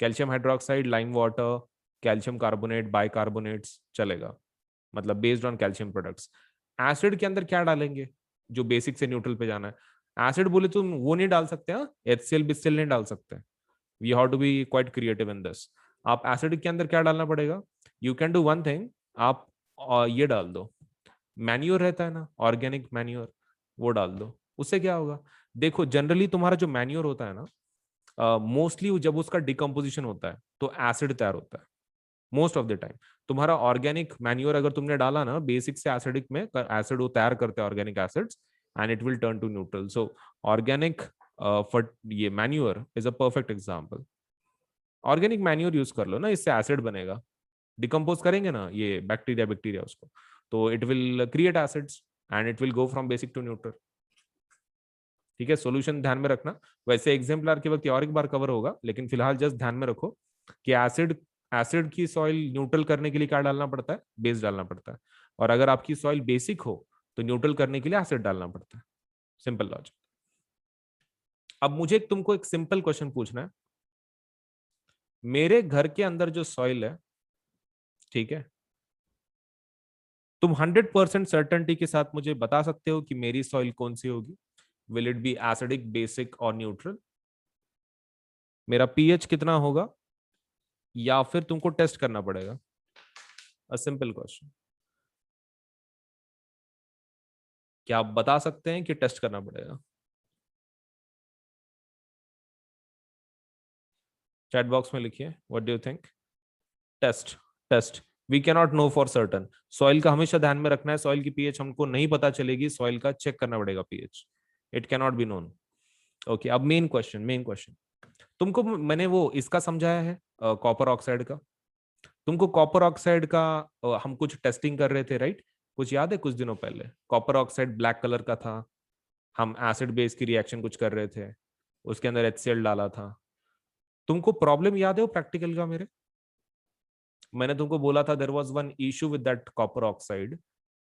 Calcium hydroxide, lime water, calcium carbonate, bicarbonates चलेगा, मतलब based on calcium products. Acid के अंदर क्या डालेंगे जो बेसिक से न्यूट्रल पे जाना है? एसिड बोले तो वो नहीं डाल सकते, हाँ, HCl BCl नहीं डाल सकते। We have to be quite creative in this. आप एसिड के अंदर क्या डालना पड़ेगा? You can do one thing, आप ये डाल दो, मैन्योर रहता है ना, ऑर्गेनिक मैन्योर, वो डाल दो। उससे क्या होगा? देखो जनरली तुम्हारा जो मैन्योर होता है ना, मोस्टली जब उसका डिकम्पोजिशन होता है तो एसिड तैयार होता है मोस्ट ऑफ द टाइम। तुम्हारा ऑर्गेनिक मैन्योर अगर तुमने डाला ना बेसिक से एसिडिक में, एसिड वो तैयार करते हैं organic acids, and it will turn to neutral. So organic ये manure is a perfect example. Organic manure use कर लो ना, इससे एसिड बनेगा, डिकम्पोज करेंगे ना ये बैक्टीरिया बैक्टीरिया उसको, तो it will create acids and it will go from basic to neutral. ठीक है, सॉल्यूशन ध्यान में रखना। वैसे एग्जाम्पलर के वक्त और एक बार कवर होगा, लेकिन फिलहाल जस्ट ध्यान में रखो कि एसिड की सॉइल न्यूट्रल करने के लिए क्या डालना पड़ता है? बेस डालना पड़ता है। और अगर आपकी सॉइल बेसिक हो तो न्यूट्रल करने के लिए एसिड डालना पड़ता है। Simple logic. अब मुझे तुमको एक सिंपल क्वेश्चन पूछना है। मेरे घर के अंदर जो सॉइल है, ठीक है, तुम 100% सर्टेनिटी के साथ मुझे बता सकते हो कि मेरी सॉइल कौन सी होगी? Will it be acidic, basic और न्यूट्रल? मेरा पीएच कितना होगा? या फिर तुमको टेस्ट करना पड़ेगा? A simple question. क्या आप बता सकते हैं कि टेस्ट करना पड़ेगा? चैट बॉक्स में लिखिए, what do you think? Test, test. We can not know for certain. Soil का हमेशा ध्यान में रखना है, सॉइल की पीएच हमको नहीं पता चलेगी, सॉइल का चेक करना पड़ेगा pH, it can not be known. Okay, अब मेन क्वेश्चन तुमको मैंने वो इसका समझाया है, कॉपर ऑक्साइड का। तुमको कॉपर ऑक्साइड का हम कुछ टेस्टिंग कर रहे थे, राइट? कुछ याद है? कुछ दिनों पहले कॉपर ऑक्साइड ब्लैक कलर का था, हम एसिड बेस की रिएक्शन कुछ कर रहे थे, उसके अंदर HCl डाला था। तुमको प्रॉब्लम याद है वो प्रैक्टिकल का मेरे? मैंने तुमको बोला था there was one issue with that copper oxide,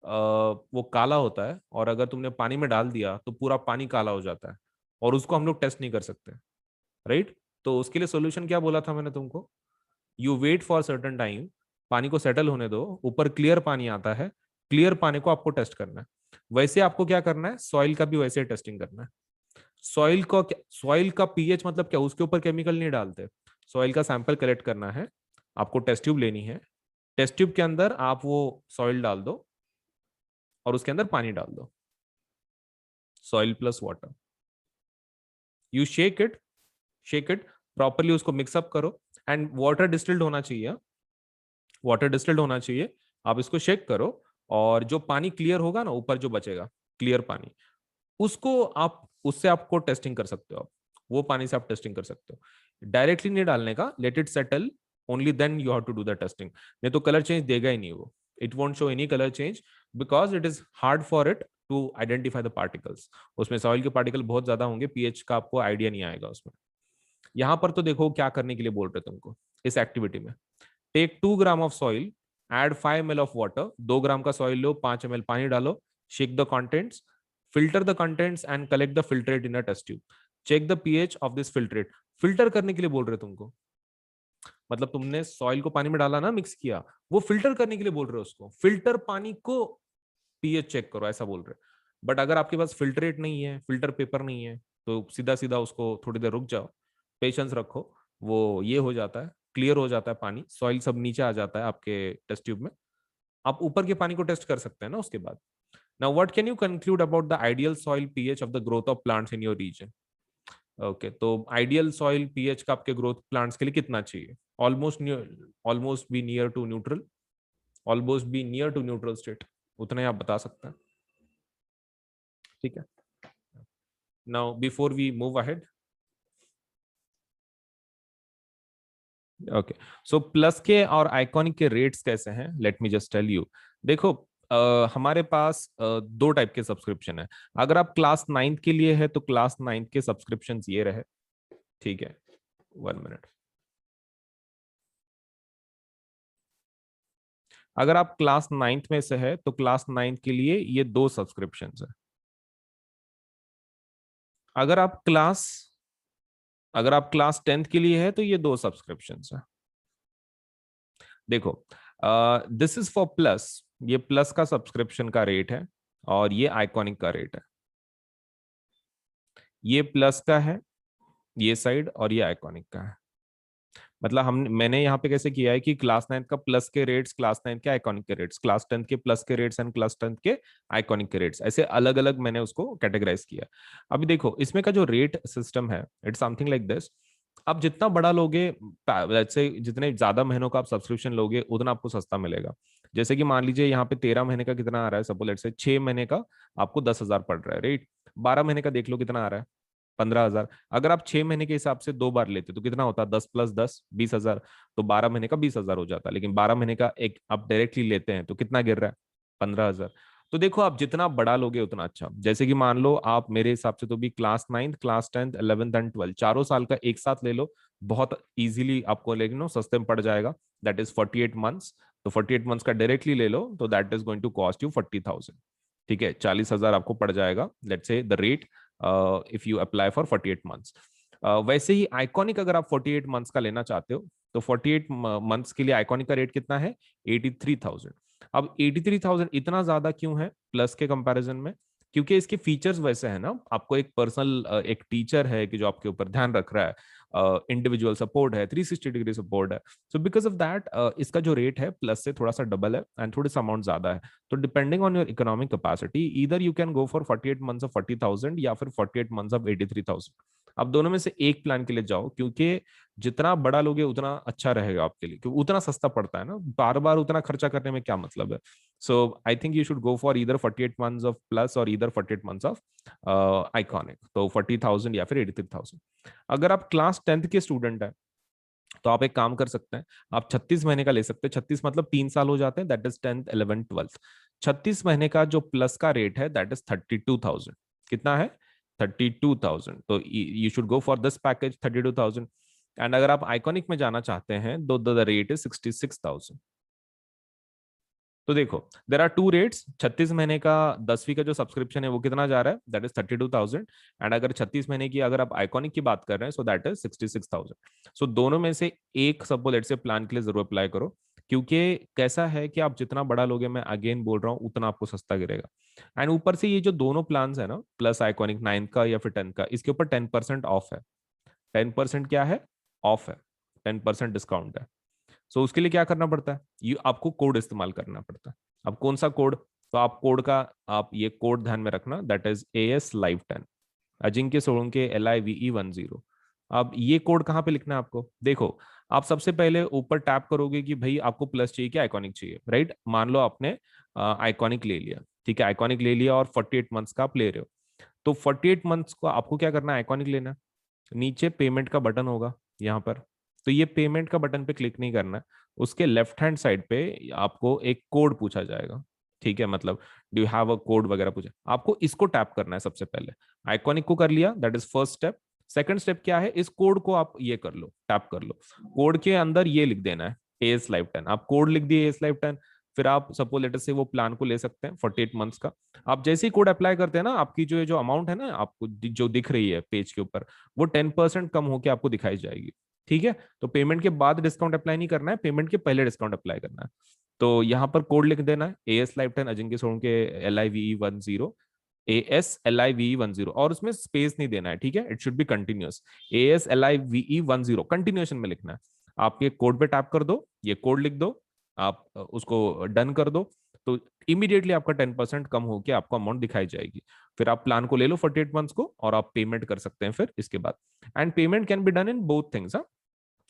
वो काला होता है और अगर तुमने पानी में डाल दिया तो पूरा पानी काला हो जाता है, और उसको हम लोग टेस्ट नहीं कर सकते, राइट? तो उसके लिए सोल्यूशन क्या बोला था मैंने तुमको? You wait for certain time, पानी को सेटल होने दो, ऊपर क्लियर पानी आता है, क्लियर पानी को आपको टेस्ट करना है। वैसे आपको क्या करना है, सॉइल का भी वैसे टेस्टिंग करना है। सॉइल का पीएच मतलब क्या? उसके ऊपर केमिकल नहीं डालते, सॉइल का सैंपल कलेक्ट करना है, आपको टेस्ट ट्यूब लेनी है, टेस्ट ट्यूब के अंदर आप वो सॉइल डाल दो और उसके अंदर पानी डाल दो, soil plus water, you shake it properly, उसको मिक्सअप करो, एंड वाटर डिस्टिल्ड होना चाहिए, वाटर डिस्टिल्ड होना चाहिए। आप इसको शेक करो, और जो पानी क्लियर होगा ना, ऊपर जो बचेगा क्लियर पानी, उसको आप, उससे आपको टेस्टिंग कर सकते हो आप, वो पानी से आप टेस्टिंग कर सकते हो। डायरेक्टली नहीं डालने का, let it settle, only then you have to do the testing. नहीं तो कलर चेंज देगा ही नहीं वो, it won't show any colour change, because it is hard for it to identify the particles. उसमें सॉइल के पार्टिकल बहुत ज्यादा होंगे, पीएच का आपको आइडिया नहीं आएगा उसमें। यहां पर तो देखो क्या करने के लिए बोल रहे तुमको इस एक्टिविटी में। Take 2 gram of soil, add 5 ml of water, 2 gram का सॉइल लो, 5 ml पानी डालो, shake the contents, filter the contents and collect the filtrate in a test tube, check the pH of this filtrate. Filter करने के लिए बोल रहे तुमको, मतलब तुमने सॉइल को पानी में डाला ना, मिक्स किया, वो फिल्टर करने के लिए बोल रहे हो उसको, फिल्टर पानी को पीएच चेक करो, ऐसा बोल रहे। बट अगर आपके पास फिल्ट्रेट नहीं है, फिल्टर पेपर नहीं है, तो सीधा सीधा उसको थोड़ी देर रुक जाओ, पेशेंस रखो, वो ये हो जाता है, क्लियर हो जाता है पानी, सॉइल सब नीचे आ जाता है आपके टेस्ट ट्यूब में, आप ऊपर के पानी को टेस्ट कर सकते हैं ना उसके बाद। Now what can you conclude about the ideal soil pH of the growth of plants in your region? Okay, तो आइडियल सॉइल पीएच का आपके ग्रोथ प्लांट्स के लिए कितना चाहिए? Almost be near to neutral, almost be near to neutral state, उतने आप बता सकते हैं, ठीक है। Now before we move ahead, okay, so plus के और आइकॉनिक के रेट्स कैसे हैं, let me just tell you. देखो हमारे पास दो टाइप के सब्सक्रिप्शन है। अगर आप क्लास नाइन्थ के लिए है तो क्लास नाइन्थ के सब्सक्रिप्शन ये रहे, ठीक है, 1 मिनट। अगर आप क्लास नाइन्थ में से है तो क्लास नाइन्थ के लिए ये दो सब्सक्रिप्शन है। अगर आप क्लास अगर आप क्लास टेंथ के लिए है तो ये दो सब्सक्रिप्शन है। देखो दिस इज फॉर प्लस, ये प्लस का सब्सक्रिप्शन का रेट है और ये आइकॉनिक का रेट है। ये प्लस का है ये साइड, और ये आइकॉनिक का है। मतलब हम मैंने यहाँ पे कैसे किया है कि क्लास नाइन्थ का प्लस के रेट्स, क्लास नाइन्थ के आइकॉनिक के रेट्स, क्लास टेंथ के प्लस के रेट्स एंड क्लास टेंथ के आइकॉनिक के रेट्स, ऐसे अलग अलग मैंने उसको कैटेगराइज किया। अभी देखो इसमें का जो रेट सिस्टम है, इट्स समथिंग लाइक दिस। आप जितना बड़ा लोगे, से जितने ज्यादा महीनों का आप सब्सक्रिप्शन लोगे उतना आपको सस्ता मिलेगा। जैसे कि मान लीजिए यहाँ पे 13 महीने का कितना आ रहा है, सपोज लेट से 6 महीने का आपको 10,000 पड़ रहा है, राइट। 12 महीने का देख लो कितना आ रहा है, 15,000। अगर आप 6 महीने के हिसाब से दो बार लेते तो कितना होता, 10 + 10 20,000। तो 12 महीने का 20,000 हो जाता, लेकिन 12 महीने का एक आप डायरेक्टली लेते हैं तो कितना गिर रहा है, 15,000। तो देखो आप जितना बड़ा लोगे उतना अच्छा। जैसे कि मान लो आप मेरे हिसाब से तो भी class ninth, class tenth, 11th and 12th चारों साल का एक साथ ले लो, बहुत इजीली आपको लेकिन नो सस्ते में पड़ जाएगा। That is 48 months. तो 48 मंथ्स का डायरेक्टली ले लो तो that is going to cost you 40,000, ठीक है, 40,000 आपको पड़ जाएगा, let's say the rate if you apply for 48 months. वैसे ही आइकॉनिक अगर आप 48 मंथ्स का लेना चाहते हो तो 48 मंथ्स के लिए आइकॉनिक का रेट कितना है, 83,000। अब 83,000 इतना ज्यादा क्यों है प्लस के कंपैरिजन में, क्योंकि इसके फीचर्स वैसे हैं ना, आपको एक पर्सनल एक टीचर है कि जो आपके ऊपर ध्यान रख रहा है, इंडिविजुअल सपोर्ट है, 360 डिग्री सपोर्ट है। सो बिकॉज ऑफ दैट इसका जो रेट है प्लस से थोड़ा सा डबल है एंड थोड़ी सा अमाउंट ज्यादा है। तो depending on your economic capacity either you can go for 48 months of 40,000 या फिर 48 मंथ्स ऑफ 83,000। आप दोनों में से एक प्लान के लिए जाओ, क्योंकि जितना बड़ा लोगे उतना अच्छा रहेगा आपके लिए, क्योंकि उतना सस्ता पड़ता है ना, बार बार उतना खर्चा करने में क्या मतलब है। So I think you should go for either 48 months of plus और ईदर 48 मंथ्स ऑफ आइकॉनिक, तो 40,000 या फिर 83,000। अगर आप क्लास टेंथ के स्टूडेंट है तो आप एक काम कर सकते हैं, आप 36 महीने का ले सकते हैं। 36 मतलब 3 साल हो जाते हैं, that is 10th 11th 12th। 36 महीने का जो प्लस का रेट है दैट इज 32,000। कितना है, 32,000। तो you should go for this package 32,000। And अगर आप आइकॉनिक में जाना चाहते हैं तो द रेट इज 66,000। तो देखो देर आर टू रेट्स। 36 महीने का 10वीं का जो सब्सक्रिप्शन है वो कितना जा रहा है, दैट इज 32,000। एंड अगर 36 महीने की अगर आप आइकॉनिक की बात कर रहे हैं सो दैट इज 66,000। सो दोनों में से एक सपोज लेट से प्लान के लिए जरूर अप्लाई करो, क्योंकि कैसा है कि आप जितना बड़ा लोगे, मैं अगेन बोल रहा हूँ, उतना आपको सस्ता गिरेगा। एंड ऊपर से ये जो दोनों प्लान है ना, प्लस आइकॉनिक 9th का या फिर 10th का, इसके ऊपर 10% ऑफ है। 10% क्या है, ऑफ है, 10% डिस्काउंट है। सो उसके लिए क्या करना पड़ता है, ये आपको कोड इस्तेमाल करना पड़ता है। अब कौन सा कोड, तो आप कोड का, आप ये कोड ध्यान में रखना, that is AS Live 10, Ajinkya Solanke LIVE 10। अब ये कोड कहाँ पे लिखना है आपको, देखो आप सबसे पहले ऊपर टैप करोगे कि भाई आपको प्लस चाहिए कि आइकॉनिक चाहिए, राइट। मान लो आपने आइकॉनिक ले लिया, ठीक है, आइकॉनिक ले लिया और 48 मंथ्स का आप ले रहे हो। तो 48 मंथ्स को आपको क्या करना है, आइकॉनिक लेना है। नीचे पेमेंट का बटन होगा यहाँ पर, तो ये पेमेंट का बटन पे क्लिक नहीं करना है। उसके लेफ्ट हैंड साइड पे आपको एक कोड पूछा जाएगा, ठीक है, मतलब do you have a code वगैरह पूछा, आपको इसको टैप करना है सबसे पहले। आइकॉनिक को कर लिया, that is first step. Second step क्या है, इस कोड को आप ये कर लो, टैप कर लो। कोड के अंदर ये लिख देना है AS Live 10। आप कोड लिख दिए AS Live 10, फिर आप सपोज लेटर से वो प्लान को ले सकते हैं 48 मंथ्स का। आप जैसे ही कोड अप्लाई करते हैं ना, आपकी जो अमाउंट है ना आपको जो दिख रही है पेज के ऊपर, वो 10% कम होकर आपको दिखाई जाएगी, ठीक है। तो पेमेंट के बाद डिस्काउंट अप्लाई नहीं करना है, पेमेंट के पहले डिस्काउंट अप्लाई करना है। तो यहाँ पर कोड लिख देना है AS Live 10 Ajinkya Solanke LIVE 10, ASLIVE 10, और उसमें स्पेस नहीं देना है, ठीक है, it should be continuous. ASLIVE 10 continuation में लिखना है। आप ये कोड पे टैप कर दो, ये कोड लिख दो, आप उसको डन कर दो, तो इमीडिएटली आपका 10% कम होकर आपको अमाउंट दिखाई जाएगी। फिर आप प्लान को ले लो 48 मंथ्स को और आप पेमेंट कर सकते हैं फिर इसके बाद। And payment can be done in both things.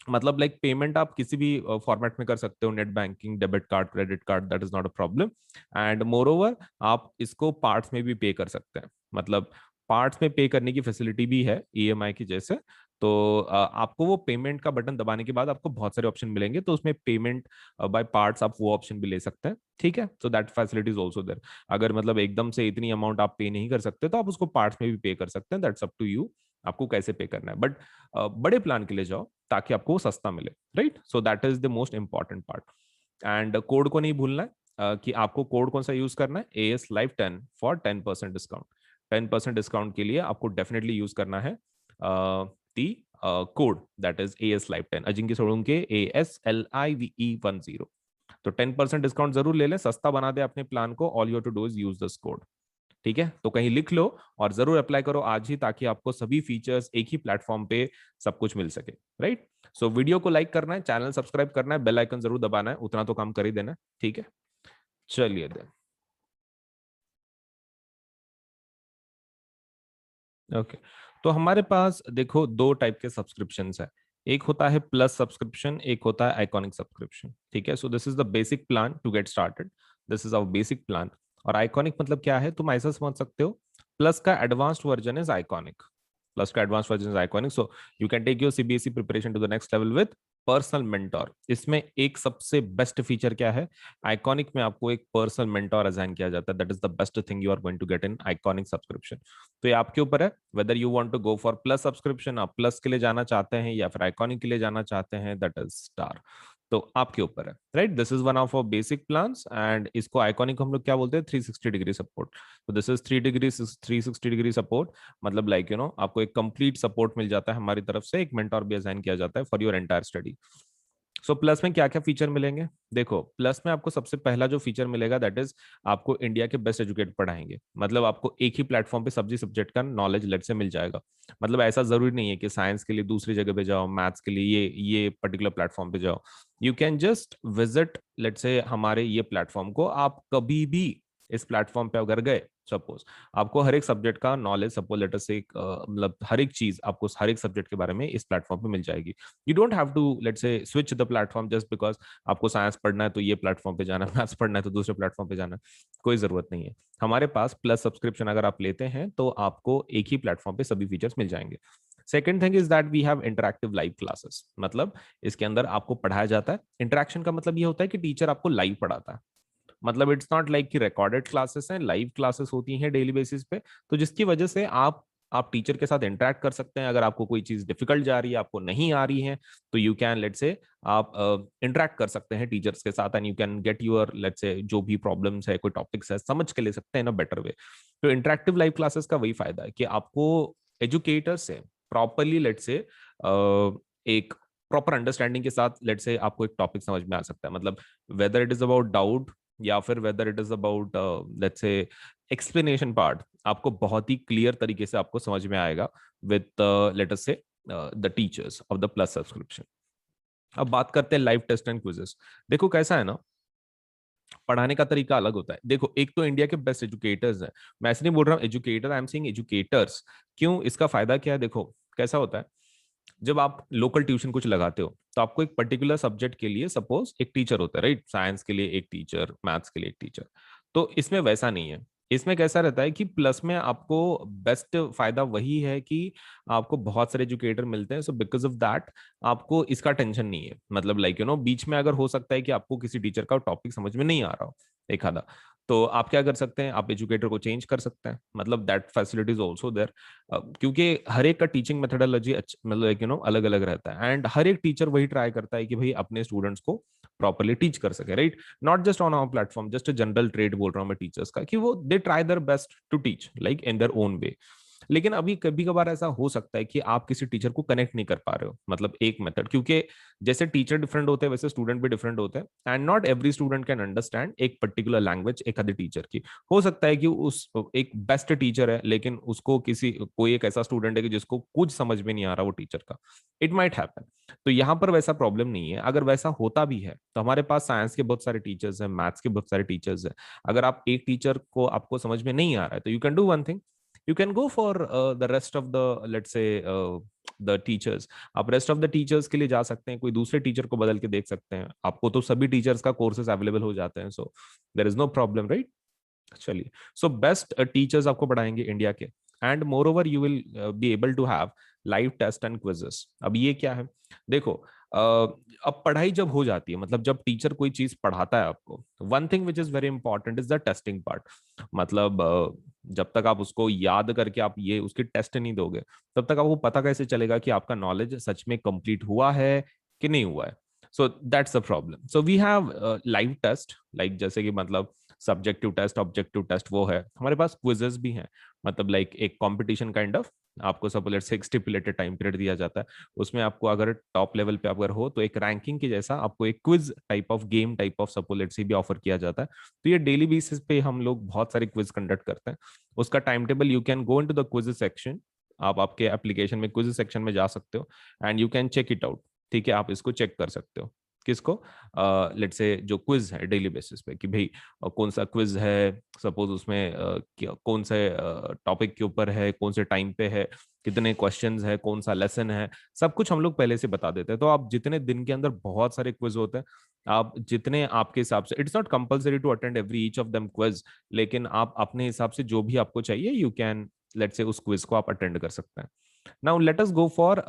मतलब लाइक पेमेंट आप किसी भी फॉर्मेट में कर सकते हो, net banking, debit card, credit card, that is not a problem. And more over आप इसको पार्ट्स में भी पे कर सकते हैं, मतलब पार्ट्स में पे करने की फैसिलिटी भी है ईएमआई की जैसे। तो आपको वो पेमेंट का बटन दबाने के बाद आपको बहुत सारे ऑप्शन मिलेंगे, तो उसमें पेमेंट बाय पार्ट्स आप वो ऑप्शन भी ले सकते हैं, ठीक है। So that facility is also there. अगर मतलब एकदम से इतनी अमाउंट आप पे नहीं कर सकते तो आप उसको पार्ट्स में भी पे कर सकते हैं, दैट्स अप टू यू, आपको कैसे पे करना है। बट बड़े प्लान के लिए जाओ ताकि आपको वो सस्ता मिले, right. So that is the most important part. And code को नहीं भूलना है कि आपको कोड कौन सा यूज करना है, AS Live 10 for 10% discount. 10% discount के लिए आपको डेफिनेटली यूज करना है दी code that is AS Live 10, Ajinkya Solanke ASLIVE10। तो 10% डिस्काउंट जरूर ले लें, सस्ता बना दे अपने प्लान को। All you to do is use this code, ठीक है। तो कहीं लिख लो और जरूर अप्लाई करो आज ही, ताकि आपको सभी फीचर्स एक ही प्लेटफॉर्म पे सब कुछ मिल सके, राइट। सो वीडियो को लाइक करना है, चैनल सब्सक्राइब करना है, बेल आइकन जरूर दबाना है, उतना तो काम कर ही देना है, ठीक है। चलिए देन, ओके। तो हमारे पास देखो दो टाइप के सब्सक्रिप्शन है, एक होता है प्लस सब्सक्रिप्शन, एक होता है आइकॉनिक सब्सक्रिप्शन, ठीक है। So this is the basic plan to get started, this is our basic plan. और आइकॉनिक मतलब क्या है, तुम ऐसा समझ सकते हो, प्लस का advanced version is iconic. Plus का advance version is iconic, so you can take your CBSE preparation to the next level with personal mentor. इसमें एक सबसे बेस्ट फीचर क्या है, आइकॉनिक में आपको एक पर्सनल मेंटोर असाइन किया जाता है, that is the best thing you are going to get in iconic subscription. तो ये आपके ऊपर है whether you want to go for plus subscription, आप प्लस के लिए जाना चाहते हैं या फिर आइकॉनिक के लिए जाना चाहते हैं, दैट इज स्टार। तो आपके ऊपर है, right. This is one of our basic plans, and इसको आइकॉनिक हम लोग क्या बोलते हैं, 360 डिग्री सपोर्ट। तो दिस इज 360 डिग्री सपोर्ट, मतलब लाइक यू नो आपको एक कंप्लीट सपोर्ट मिल जाता है हमारी तरफ से, एक मेंटोर भी असाइन किया जाता है for your entire study. So plus में क्या क्या फीचर मिलेंगे, देखो प्लस में आपको सबसे पहला जो फीचर मिलेगा दैट इज आपको इंडिया के बेस्ट एजुकेट पढ़ाएंगे, मतलब आपको एक ही प्लेटफॉर्म पे सभी सब्जेक्ट का नॉलेज लेट से मिल जाएगा। मतलब ऐसा जरूरी नहीं है कि साइंस के लिए दूसरी जगह पे जाओ, मैथ्स के लिए ये पर्टिकुलर प्लेटफॉर्म पे जाओ। You can just visit let say हमारे ये प्लेटफॉर्म को, आप कभी भी इस प्लेटफॉर्म पे अगर गए, सपोज आपको हर एक सब्जेक्ट का नॉलेज, सपोज लेटर से मतलब हर एक चीज आपको हर एक सब्जेक्ट के बारे में इस प्लेटफॉर्म पे मिल जाएगी। You don't have to let say switch the platform just because आपको साइंस पढ़ना है तो ये प्लेटफॉर्म पे जाना है, मैथ्स पढ़ना है तो दूसरे प्लेटफॉर्म पे जाना है, कोई जरूरत नहीं है। हमारे पास प्लस सब्सक्रिप्शन अगर आप लेते हैं तो आपको एक ही प्लेटफॉर्म पे सभी फीचर्स मिल जाएंगे। Second thing is that we have interactive live classes, मतलब इसके अंदर आपको पढ़ाया जाता है। इंटरेक्शन का मतलब ये होता है कि टीचर आपको लाइव पढ़ाता है, मतलब इट्स नॉट लाइक कि रिकॉर्डेड क्लासेस हैं, लाइव क्लासेस होती हैं डेली बेसिस पे। तो जिसकी वजह से आप टीचर के साथ इंटरेक्ट कर सकते हैं, अगर आपको कोई चीज डिफिकल्ट जा रही है, आपको नहीं आ रही है, तो यू कैन लेट से आप इंटरेक्ट कर सकते हैं टीचर्स के साथ, and you can get your let say जो भी प्रॉब्लम्स है, कोई टॉपिक्स है, समझ के ले सकते हैं इन अ बेटर वे। तो इंटरेक्टिव लाइव क्लासेस का वही फायदा है कि आपको एजुकेटर से प्रॉपरली लेट से एक प्रॉपर अंडरस्टैंडिंग के साथ लेट से आपको एक टॉपिक समझ में आ सकता है, मतलब whether it is about doubt या फिर whether it is about let's say explanation part, आपको बहुत ही क्लियर तरीके से आपको समझ में आएगा विद लेट अस से the teachers of the plus subscription. अब बात करते हैं लाइव टेस्ट एंड क्विजेस। देखो कैसा है ना, पढ़ाने का तरीका अलग होता है। देखो एक तो इंडिया के बेस्ट एजुकेटर्स हैं, मैं ऐसे नहीं बोल रहा हूँ educator, I am saying educators. क्यों, इसका फायदा क्या है, देखो कैसा होता है, जब आप लोकल ट्यूशन कुछ लगाते हो तो आपको एक पर्टिकुलर सब्जेक्ट के लिए सपोज एक टीचर होता है, राइट। साइंस के लिए एक टीचर, मैथ्स के लिए एक टीचर। तो इसमें वैसा नहीं है, इसमें कैसा रहता है कि प्लस में आपको बेस्ट फायदा वही है कि आपको बहुत सारे एजुकेटर मिलते हैं, सो बिकॉज ऑफ दैट आपको इसका टेंशन नहीं है। मतलब लाइक यू नो बीच में अगर हो सकता है कि आपको किसी टीचर का टॉपिक समझ में नहीं आ रहा हो एक आधा, तो आप क्या कर सकते हैं, आप एजुकेटर को चेंज कर सकते हैं, मतलब that facility is also there. क्योंकि हर एक का टीचिंग मेथोडोलॉजी मतलब यू नो अलग अलग रहता है, एंड हर एक टीचर वही ट्राई करता है कि भाई अपने स्टूडेंट्स को प्रॉपरली टीच कर सके, right. Not just on our platform, just general trade बोल रहा हूँ मैं टीचर्स का, कि वो they try their best to teach like in their own way. लेकिन अभी कभी कभार ऐसा हो सकता है कि आप किसी टीचर को कनेक्ट नहीं कर पा रहे हो, मतलब एक मेथड, क्योंकि जैसे टीचर डिफरेंट होते हैं वैसे स्टूडेंट भी डिफरेंट होते हैं, and not every student can understand एक पर्टिकुलर लैंग्वेज एक आधे टीचर की। हो सकता है कि उस एक बेस्ट टीचर है लेकिन उसको किसी कोई एक ऐसा स्टूडेंट है कि जिसको कुछ समझ में नहीं आ रहा वो टीचर का, इट माइट हैपन। तो यहाँ पर वैसा प्रॉब्लम नहीं है। अगर वैसा होता भी है तो हमारे पास साइंस के बहुत सारे टीचर्स हैं, मैथ्स के बहुत सारे टीचर्स हैं। अगर आप एक टीचर को आपको समझ में नहीं आ रहा है तो you can do one thing, you can go for the rest of the let's say the teachers, आप रेस्ट ऑफ द टीचर्स के लिए जा सकते हैं, कोई दूसरे टीचर को बदल के देख सकते हैं, आपको तो सभी टीचर्स का कोर्सेज अवेलेबल हो जाते हैं, so there is no problem, right. चलिए, सो बेस्ट टीचर्स आपको पढ़ाएंगे इंडिया के, and moreover you will be able to have live test and quizzes. अब ये क्या है, देखो अब पढ़ाई जब हो जाती है, मतलब जब टीचर कोई चीज पढ़ाता है आपको, one thing which is very important is the testing part. मतलब जब तक आप उसको याद करके आप ये उसकी टेस्ट नहीं दोगे, तब तक आपको पता कैसे चलेगा कि आपका नॉलेज सच में कंप्लीट हुआ है कि नहीं हुआ है। So that's a problem. So we have live test, like जैसे कि मतलब सब्जेक्टिव टेस्ट, ऑब्जेक्टिव टेस्ट वो है, हमारे पास क्विजेस भी हैं, मतलब लाइक एक कंपटीशन काइंड ऑफ। आपको सपोज लेट्स से एक स्टिपुलेटेड टाइम पीरियड दिया जाता है, उसमें आपको अगर टॉप लेवल पे अगर हो तो एक रैंकिंग के जैसा आपको एक quiz type of game type of suppose let's से भी ऑफर किया जाता है। तो ये डेली बेसिस पे हम लोग बहुत सारे क्विज कंडक्ट करते हैं। उसका time table, you can go into the quiz section, आप आपके एप्लीकेशन में क्विज सेक्शन में जा सकते हो and you can check it out. ठीक है, आप इसको चेक कर सकते हो। किसको? लेट्स से जो क्विज है डेली बेसिस पे, कि भाई कौन सा क्विज है, सपोज उसमें कौन से टॉपिक के ऊपर है, कौन से टाइम पे है, कितने क्वेश्चंस है, कौन सा लेसन है, सब कुछ हम लोग पहले से बता देते हैं। तो आप जितने दिन के अंदर बहुत सारे क्विज होते हैं, आप जितने आपके हिसाब से, it's not compulsory to attend every each of them quiz, लेकिन आप अपने हिसाब से जो भी आपको चाहिए यू कैन लेट्स से उस क्विज को आप अटेंड कर सकते हैं। Now let us go for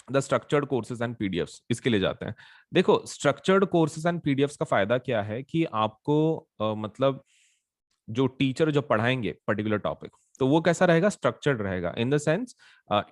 the structured courses and PDFs, इसके लिए जाते हैं। देखो स्ट्रक्चर्ड कोर्सेज एंड पीडीएफ्स का फायदा क्या है कि आपको मतलब जो टीचर जो पढ़ाएंगे पर्टिकुलर टॉपिक, तो वो कैसा रहेगा, स्ट्रक्चर्ड रहेगा, in the sense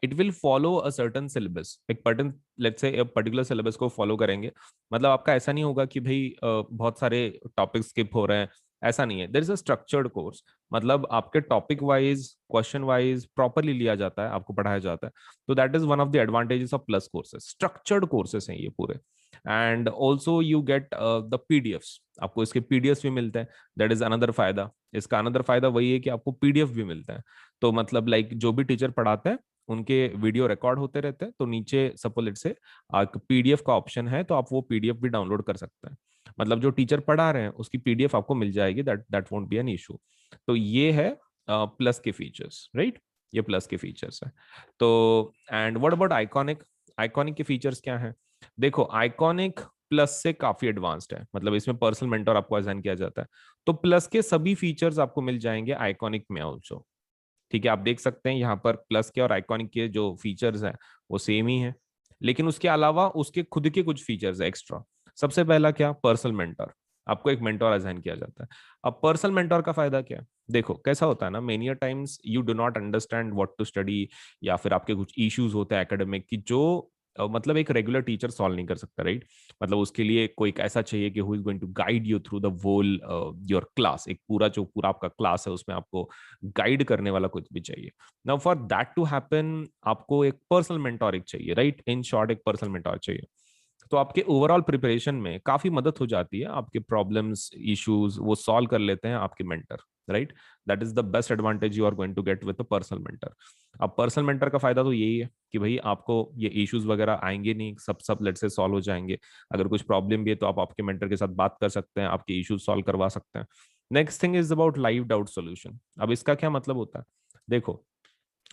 it will follow a certain syllabus, एक लेट्स से पर्टिकुलर सिलेबस को फॉलो करेंगे। मतलब आपका ऐसा नहीं होगा कि भाई बहुत सारे टॉपिक स्किप हो रहे हैं, ऐसा नहीं है। There is a structured course, मतलब आपके topic wise question wise properly लिया जाता है, आपको पढ़ाया जाता है। तो that is one of the advantages of plus courses, structured courses हैं ये पूरे। And also you get the PDFs, आपको इसके पीडीएफ्स भी मिलते हैं, दैट इज अनदर फायदा। इसका अनदर फायदा वही है कि आपको पीडीएफ भी मिलते हैं। तो मतलब लाइक जो भी टीचर पढ़ाते हैं उनके वीडियो रिकॉर्ड होते रहते हैं, तो नीचे सपोज लेट से पीडीएफ का ऑप्शन है, तो आप वो पीडीएफ भी डाउनलोड कर सकते हैं। मतलब जो टीचर पढ़ा रहे हैं उसकी पीडीएफ आपको मिल जाएगी, that that won't be an issue. तो ये है प्लस के फीचर्स, राइट। ये प्लस के फीचर्स है। तो and what about iconic? Iconic के फीचर्स क्या है? देखो आइकॉनिक प्लस से काफी एडवांस्ड है, मतलब इसमें पर्सनल मेंटर आपको असाइन किया जाता है। तो प्लस के सभी फीचर्स आपको मिल जाएंगे आइकॉनिक में ऑल्सो। ठीक है, आप देख सकते हैं यहाँ पर प्लस के और आइकॉनिक के जो फीचर्स हैं वो सेम ही है, लेकिन उसके अलावा उसके खुद के कुछ फीचर्स है एक्स्ट्रा। सबसे पहला क्या, पर्सनल मेंटर, आपको एक मेंटर असाइन किया जाता है। अब पर्सनल मेंटर का फायदा क्या है? देखो कैसा होता है ना, many times you do not understand what to study, या फिर आपके कुछ इश्यूज होते हैं एकेडमिक की जो मतलब एक रेगुलर टीचर सॉल्व नहीं कर सकता, राइट। मतलब उसके लिए कोई एक ऐसा चाहिए कि who is going to guide you through the whole your class, एक पूरा जो पूरा आपका क्लास है उसमें आपको गाइड करने वाला कुछ भी चाहिए। Now for that to happen आपको एक पर्सनल मेंटोर चाहिए, राइट। इन शॉर्ट एक पर्सनल मेंटोर चाहिए। तो आपके ओवरऑल प्रिपरेशन में काफी मदद हो जाती है, आपके प्रॉब्लम्स इश्यूज वो सॉल्व कर लेते हैं आपके mentor, right. That is the best advantage you are going to get with a personal mentor. अब पर्सनल मेंटर का फायदा तो यही है कि भाई आपको ये इश्यूज वगैरह आएंगे नहीं, सब सब लेट से सॉल्व हो जाएंगे। अगर कुछ प्रॉब्लम भी है तो आप आपके मेंटर के साथ बात कर सकते हैं, आपके इश्यूज सॉल्व करवा सकते हैं। Next thing is about live doubt solution. अब इसका क्या मतलब होता है? देखो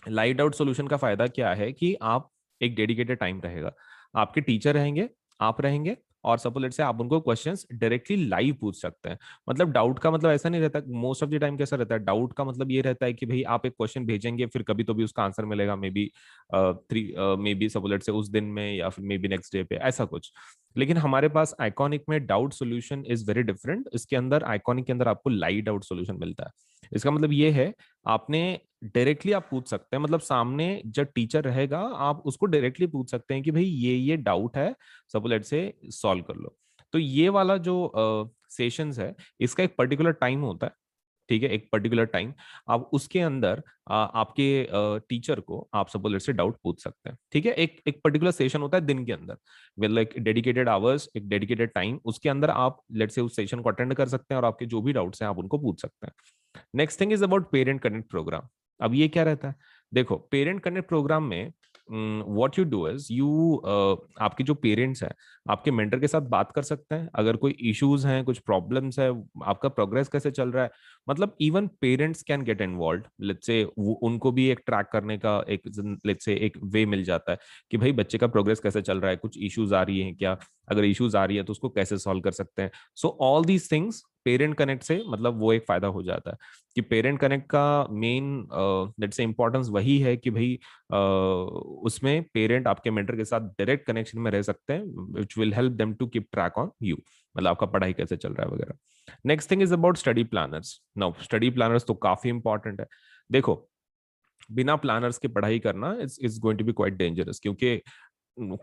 लाइव डाउट सॉल्यूशन का फायदा क्या है कि आप एक डेडिकेटेड टाइम रहेगा, आपके टीचर रहेंगे, आप रहेंगे, और सपोज लेट से आप उनको क्वेश्चंस डायरेक्टली लाइव पूछ सकते हैं। मतलब डाउट का मतलब ऐसा नहीं रहता, मोस्ट ऑफ द टाइम कैसा रहता है, डाउट का मतलब ये रहता है कि भाई आप एक क्वेश्चन भेजेंगे, फिर कभी तो भी उसका आंसर मिलेगा, may be may be suppose let से उस दिन में, या फिर मे बी नेक्स्ट डे पे, ऐसा कुछ। लेकिन हमारे पास आइकॉनिक में doubt solution is very different. इसके अंदर आइकॉनिक के अंदर आपको लाइव डाउट सोल्यूशन मिलता है। इसका मतलब ये है आपने डायरेक्टली आप पूछ सकते हैं, मतलब सामने जब टीचर रहेगा आप उसको डायरेक्टली पूछ सकते हैं कि भाई ये डाउट है, सपोज लेट से सॉल्व कर लो। तो ये वाला जो सेशंस है इसका एक पर्टिकुलर टाइम होता है, ठीक है, एक पर्टिकुलर टाइम। आप उसके अंदर आपके टीचर को आप सपोज लेट से डाउट पूछ सकते हैं, ठीक है। एक एक पर्टिकुलर सेशन होता है दिन के अंदर, मतलब एक डेडिकेटेड आवर्स, एक डेडिकेटेड टाइम, उसके अंदर आप लेट से उस सेशन को अटेंड कर सकते हैं और आपके जो भी डाउट्स हैं आप उनको पूछ सकते हैं। Next thing is about parent connect program. अब ये क्या रहता है? देखो पेरेंट कनेक्ट प्रोग्राम में what you do is you आपके जो पेरेंट्स हैं आपके मेंटर के साथ बात कर सकते हैं, अगर कोई इश्यूज हैं, कुछ प्रॉब्लम्स है, आपका प्रोग्रेस कैसे चल रहा है, मतलब even parents can get involve, let's say उनको भी एक ट्रैक करने का एक लेट्स से एक वे मिल जाता है कि भाई बच्चे का प्रोग्रेस कैसे चल रहा है, कुछ इश्यूज आ रही हैं क्या, अगर इश्यूज आ रही है तो उसको कैसे सॉल्व कर सकते हैं। So all these things parent connect से मतलब वो एक फायदा हो जाता है कि पेरेंट कनेक्ट का मेन लेट्स से इंपॉर्टेंस वही है कि भाई उसमें पेरेंट आपके मेंटर के साथ डायरेक्ट कनेक्शन में रह सकते हैं, which will help them to keep track on you, मतलब आपका पढ़ाई कैसे चल रहा है वगैरह। Next thing is about study planners. Now study planners तो काफी इंपॉर्टेंट है। देखो बिना प्लानर्स के पढ़ाई करना is going to be quite dangerous, क्योंकि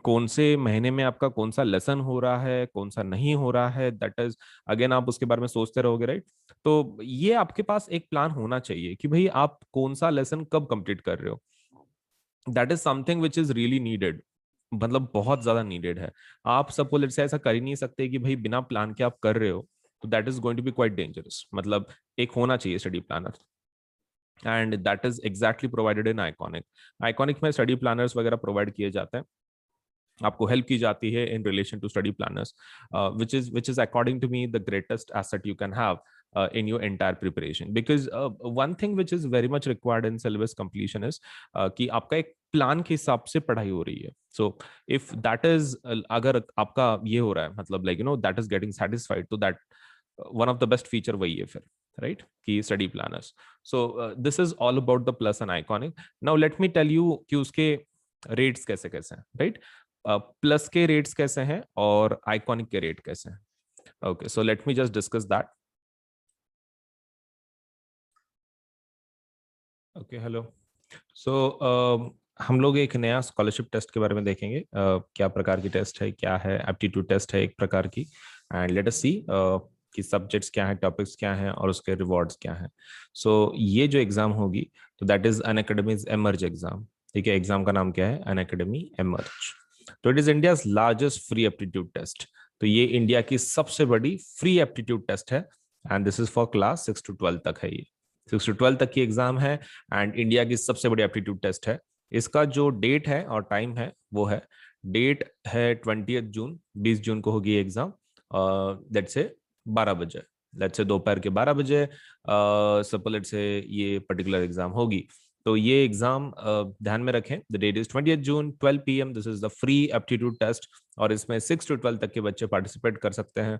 कौन से महीने में आपका कौन सा लेसन हो रहा है कौन सा नहीं हो रहा है, दैट इज अगेन आप उसके बारे में सोचते रहोगे, राइट। तो ये आपके पास एक प्लान होना चाहिए कि भाई आप कौन सा लेसन कब कंप्लीट कर रहे हो। That is something which is really needed, मतलब बहुत ज्यादा नीडेड है। आप सबको लेट्स से ऐसा कर ही नहीं सकते कि भाई बिना प्लान के आप कर रहे हो, तो that is going to be quite dangerous. मतलब एक होना चाहिए study planner, and that is exactly provided in Iconic. Iconic में स्टडी प्लानर्स वगैरह प्रोवाइड किए जाते हैं, आपको हेल्प की जाती है in relation to study planners, which is according to me the greatest asset you can have in your entire preparation, because one thing which is very much required in syllabus completion is कि आपका एक plan के हिसाब से पढ़ाई हो रही है। सो इफ दैट इज अगर आपका ये हो रहा है मतलब like that is getting satisfied, तो that one of the best feature वही है फिर, राइट, कि study planners. So this is all about the plus and iconic. Now let me tell you कि उसके रेट्स कैसे कैसे हैं, राइट। प्लस के रेट्स कैसे हैं और आइकॉनिक के रेट कैसे हैं। Okay, so let me just discuss that. Okay, hello. So हम लोग एक नया स्कॉलरशिप टेस्ट के बारे में देखेंगे, क्या प्रकार की टेस्ट है, क्या है, एप्टीट्यूड टेस्ट है एक प्रकार की, एंड लेट अस सी कि सब्जेक्ट्स क्या हैं, टॉपिक्स क्या हैं और उसके रिवॉर्ड्स क्या हैं। सो ये जो एग्जाम होगी तो that is Unacademy's emerge exam. ठीक है, एग्जाम का नाम क्या है, अनअकैडमी एमर्ज। तो it is India's largest free aptitude test. तो ये इंडिया की सबसे बड़ी फ्री एप्टीट्यूड टेस्ट है, and this is for class 6 to 12 तक है। ये 6 to 12 तक की एग्जाम है एंड इंडिया की सबसे बड़ी एप्टीट्यूड टेस्ट है। इसका जो डेट है और टाइम है वो है, डेट है 20 जून, 20 जून को होगी एग्जाम, लेट्स से 12 बजे, लेट्स से दोपहर के 12 बजे सपोज लेट्स से ये पर्टिकुलर एग्जाम होगी। तो ये एग्जाम ध्यान में रखें, the date is 20 June 12 PM, this is the free aptitude test, और इसमें 6 to 12 तक के बच्चे पार्टिसिपेट कर सकते हैं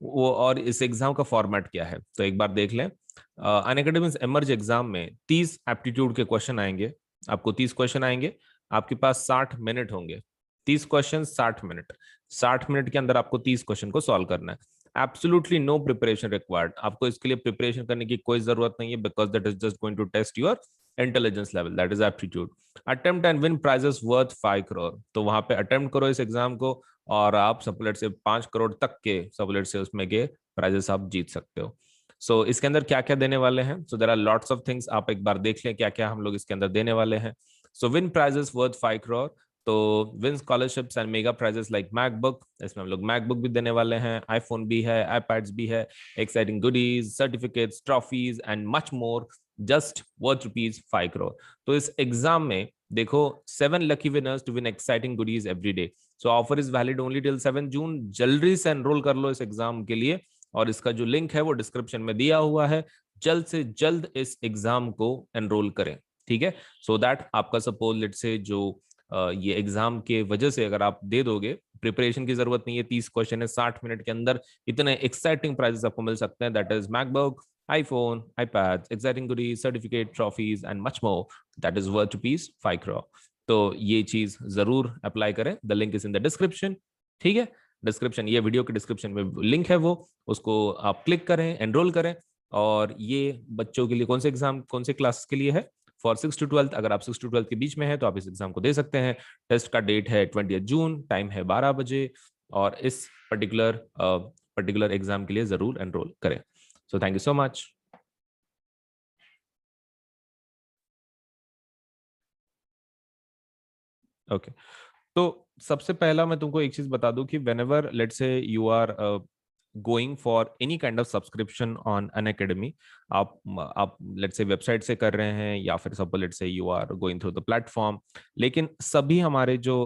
वो। और इस एग्जाम का फॉर्मेट क्या है तो एक बार देख लें। अनअकैडमी एमर्ज एग्जाम में 30 एप्टीट्यूड के क्वेश्चन आएंगे, आपको 30 क्वेश्चन आएंगे, आपके पास 60 मिनट होंगे। 30 क्वेश्चन 60 मिनट, 60 मिनट के अंदर आपको 30 क्वेश्चन को सॉल्व करना है। एब्सोल्युटली नो प्रिपरेशन रिक्वायर्ड, आपको इसके लिए प्रिपरेशन करने की कोई जरूरत नहीं है, because that is just going to test your intelligence level, that is aptitude. Attempt and win prizes worth 5 crore, तो वहां पे अटेम्प्ट करो इस एग्जाम को और आप सपोलेट से 5 करोड़ तक के सपोलेट से उसमें के प्राइजेस आप जीत सकते हो। सो इसके अंदर क्या क्या देने वाले हैं, so there are lots of things, आप एक बार देख लें क्या क्या हम लोग इसके अंदर देने वाले हैं। So win prizes worth 5 crore, तो win scholarships and mega prizes like MacBook, इसमें हम लोग मैकबुक भी देने वाले हैं, आईफोन भी है, आईपैड्स भी है, exciting goodies, certificates, trophies and much more, just worth ₹5 crore. तो इस एग्जाम में देखो 7 lucky winners to win exciting goodies every day. So offer is valid only till 7 June, जल्दी से एनरोल कर लो इस एग्जाम के लिए, और इसका जो लिंक है वो डिस्क्रिप्शन में दिया हुआ है। जल्द से जल्द इस एग्जाम को एनरोल करें, ठीक है, सो दैट आपका सपोज लेट से जो ये एग्जाम के वजह से अगर आप दे दोगे, प्रिपरेशन की जरूरत नहीं है, 30 क्वेश्चन है, 60 मिनट के अंदर इतने एक्साइटिंग प्राइजेस आपको मिल सकते हैं, that is MacBook, iPhone, iPads, exciting goodies, certificate, trophies and much more. That is worth ₹5 crore. तो ये चीज जरूर अप्लाई करें, the link is in the description. ठीक है, डिस्क्रिप्शन, ये वीडियो के डिस्क्रिप्शन में लिंक है वो, उसको आप क्लिक करें, एनरोल करें। और ये बच्चों के लिए कौन से एग्जाम, कौन से क्लास के लिए है, फॉर 6 to 12, अगर आप 6 to 12 के बीच में है तो आप इस एग्जाम को दे सकते हैं। टेस्ट का डेट है 20 जून, टाइम है 12 बजे, और इस पर्टिकुलर एग्जाम के लिए जरूर एनरोल करें। So thank you so much. Okay. तो सबसे पहला मैं तुमको एक चीज बता दूं कि whenever let's say you are going for any kind of subscription on an academy, आप let's say वेबसाइट से कर रहे हैं या फिर सब let's say you are going through the platform, लेकिन सभी हमारे जो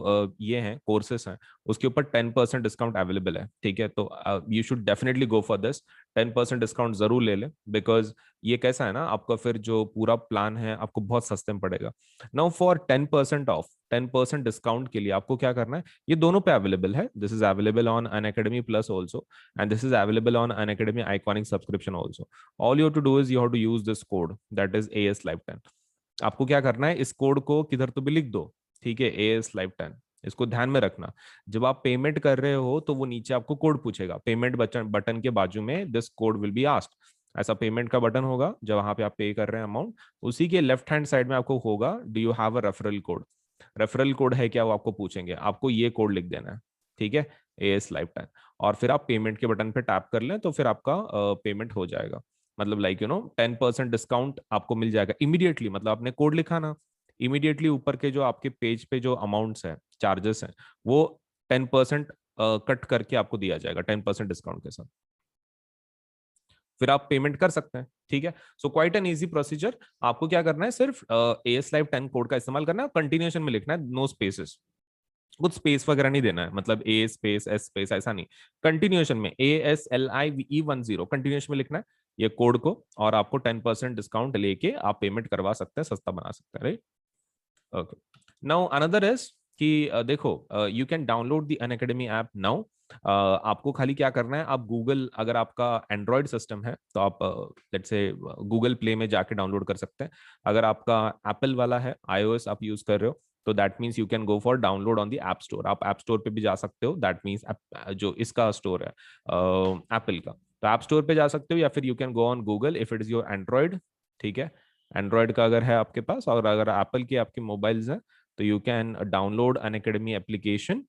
ये हैं कोर्सेस हैं उसके ऊपर 10% डिस्काउंट अवेलेबल है, ठीक है। तो you should definitely go for this, 10% discount जरूर ले लें, बिकॉज ये कैसा है ना, आपका फिर जो पूरा प्लान है आपको बहुत सस्ते में पड़ेगा। नाउ फॉर 10% ऑफ, 10% डिस्काउंट के लिए आपको क्या करना है, ये दोनों पे अवेलेबल है, this is available on Unacademy plus also, and this is available on Unacademy Iconic subscription also. All you have to do is you have to use this code, that is AS Live 10। आपको क्या करना है, इस code को किधर तो भी लिख दो, ठीक है, AS Live 10। इसको ध्यान में रखना, जब आप पेमेंट कर रहे हो तो वो नीचे आपको कोड पूछेगा, पेमेंट बटन बटन के बाजू में this code will be asked, ऐसा पेमेंट का बटन होगा जब वहां पे आप पे कर रहे हैं अमाउंट, उसी के लेफ्ट हैंड साइड में आपको होगा do you have a referral code, referral code है क्या वो आपको पूछेंगे, आपको ये कोड लिख देना है, ठीक है, AS Live 10। और फिर आप पेमेंट के बटन पे टैप कर लें तो फिर आपका पेमेंट हो जाएगा, मतलब लाइक 10% डिस्काउंट आपको मिल जाएगा इमीडिएटली, मतलब आपने कोड लिखा ना, इमीडिएटली ऊपर के जो आपके पेज पे जो अमाउंट्स हैं, चार्जेस हैं, वो 10% कट करके आपको दिया जाएगा 10% डिस्काउंट के साथ, फिर आप पेमेंट कर सकते हैं, ठीक है। So quite an easy procedure, आपको क्या करना है, सिर्फ AS Live 10 कोड का इस्तेमाल करना है, कंटिन्यूएशन में लिखना है, नो स्पेसेस, कुछ स्पेस वगैरह नहीं देना है, मतलब A स्पेस S स्पेस ऐसा नहीं, कंटिन्यूएशन में ASLIVE10 कंटिन्यूएशन में लिखना है ये कोड को, और आपको 10% डिस्काउंट लेके आप पेमेंट करवा सकते हैं, सस्ता बना सकते हैं, right. Okay, now another is कि देखो, you can download the Unacademy app now. आपको खाली क्या करना है, आप गूगल, अगर आपका एंड्रॉयड सिस्टम है तो आप लेट्स से गूगल प्ले में जाके डाउनलोड कर सकते हैं, अगर आपका एप्पल वाला है, iOS आप यूज कर रहे हो, तो that means you can go for download on the app store, आप ऐप स्टोर पे भी जा सकते हो, दैट मीन्स जो इसका स्टोर है एप्पल का, तो ऐप स्टोर पे जा सकते हो, या फिर you can go on Google if it is your Android, ठीक है। एंड्रॉयड का अगर है आपके पास, और अगर एप्पल के आपके मोबाइल्स हैं, तो you can download Unacademy application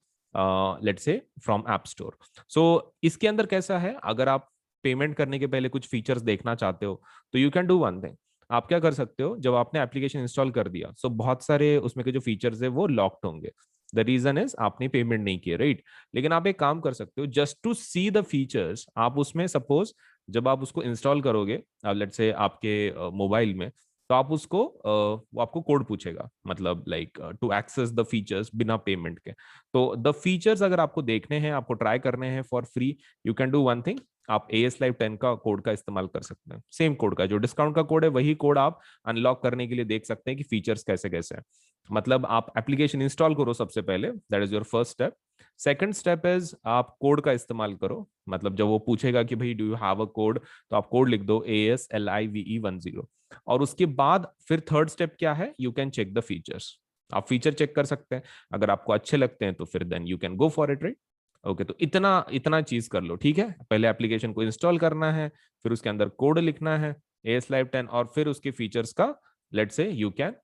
let's say from app store. So इसके अंदर कैसा है, अगर आप पेमेंट करने के पहले कुछ फीचर्स देखना चाहते हो, तो you can do one thing, आप क्या कर सकते हो, जब आपने एप्लीकेशन इंस्टॉल कर दिया, सो बहुत सारे उसमें के जो फीचर्स है वो लॉक्ड होंगे, द रीजन इज आपने पेमेंट नहीं किया, राइट। लेकिन आप एक काम कर सकते हो, just to see the features, आप उसमें सपोज जब आप उसको इंस्टॉल करोगे, लेट्स से आपके मोबाइल में, तो आप उसको वो आपको कोड पूछेगा, मतलब like to access the features बिना पेमेंट के, तो द फीचर्स अगर आपको देखने हैं, आपको ट्राई करने हैं for free, you can do one thing, आप AS Live 10 का कोड का इस्तेमाल कर सकते हैं, सेम कोड का जो डिस्काउंट का कोड है वही कोड आप अनलॉक करने के लिए देख सकते हैं कि फीचर्स कैसे कैसे हैं। मतलब आप एप्लीकेशन इंस्टॉल करो सबसे पहले, that is your first step. Second step is आप कोड का इस्तेमाल करो, मतलब जब वो पूछेगा कि भाई do you have a code, तो आप कोड लिख दो ASLIVE10, और उसके बाद फिर थर्ड स्टेप क्या है, you can check the features, आप फीचर चेक कर सकते हैं, अगर आपको अच्छे लगते हैं तो फिर then you can go for it, right. Okay, तो इतना इतना चीज कर लो, ठीक है, पहले एप्लीकेशन को इंस्टॉल करना है, फिर उसके अंदर कोड लिखना है AS Live 10, और फिर उसके फीचर्स का let's say you can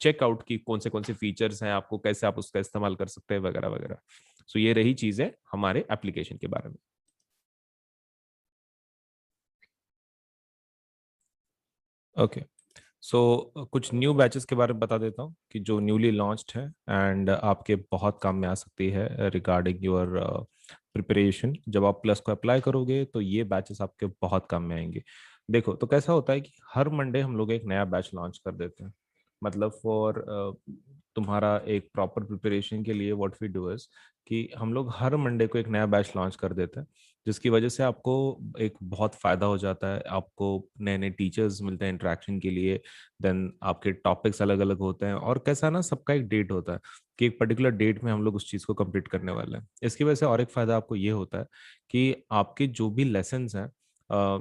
check out की कौन से फीचर्स हैं, आपको कैसे आप उसका इस्तेमाल कर सकते हैं वगैरह वगैरह। सो ये रही चीजें हमारे एप्लीकेशन के बारे में। ओके, सो कुछ न्यू बैचेस के बारे में बता देता हूँ कि जो न्यूली लॉन्च्ड है एंड आपके बहुत काम में आ सकती है रिगार्डिंग योर प्रिपरेशन, जब आप प्लस को अप्लाई करोगे तो ये बैचेस आपके बहुत काम में आएंगे। देखो, तो कैसा होता है कि हर मंडे हम लोग एक नया बैच लॉन्च कर देते हैं, मतलब फॉर तुम्हारा एक प्रॉपर प्रिपरेशन के लिए व्हाट वी डू इज कि हम लोग हर मंडे को एक नया बैच लॉन्च कर देते हैं, जिसकी वजह से आपको एक बहुत फायदा हो जाता है, आपको नए नए टीचर्स मिलते हैं इंटरेक्शन के लिए, देन आपके टॉपिक्स अलग अलग होते हैं, और कैसा ना सबका एक डेट होता है कि एक पर्टिकुलर डेट में हम लोग उस चीज़ को कंप्लीट करने वाले हैं। इसकी वजह से और एक फायदा आपको ये होता है कि आपके जो भी लेसन्स हैं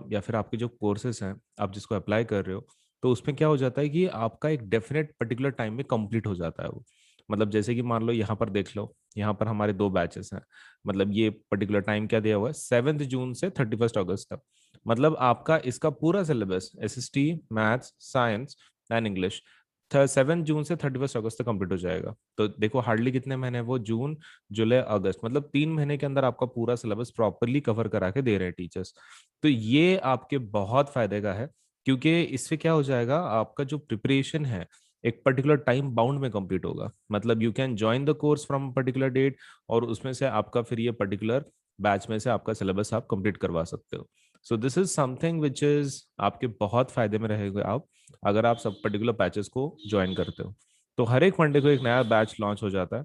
या फिर आपके जो कोर्सेज हैं, आप जिसको अप्लाई कर रहे हो, तो उसमें क्या हो जाता है कि आपका एक डेफिनेट पर्टिकुलर टाइम में कंप्लीट हो जाता है वो। मतलब जैसे कि मान लो यहाँ पर देख लो, यहाँ पर हमारे दो बैचेस हैं, मतलब ये पर्टिकुलर टाइम क्या दिया हुआ है, 7 जून से 31 अगस्त तक, मतलब आपका इसका पूरा syllabus SST, maths, science and English 7 जून से 31 अगस्त तक कंप्लीट हो जाएगा। तो देखो हार्डली कितने महीने हैं वो, जून, जुलाई, अगस्त, मतलब 3 महीने के अंदर आपका पूरा सिलेबस प्रॉपरली कवर करा के दे रहे हैं टीचर्स। तो ये आपके बहुत फायदे का है, क्योंकि इससे क्या हो जाएगा, आपका जो प्रिपरेशन है एक पर्टिकुलर टाइम बाउंड में कंप्लीट होगा, मतलब you can join the course from particular date, और उसमें से आपका फिर ये पर्टिकुलर बैच में से आपका सिलेबस आप कंप्लीट करवा सकते हो। सो this is something which is आपके बहुत फायदे में रहेगा, आप अगर आप सब पर्टिकुलर बैचेस को ज्वाइन करते हो। तो हर एक मंडे को एक नया बैच लॉन्च हो जाता है,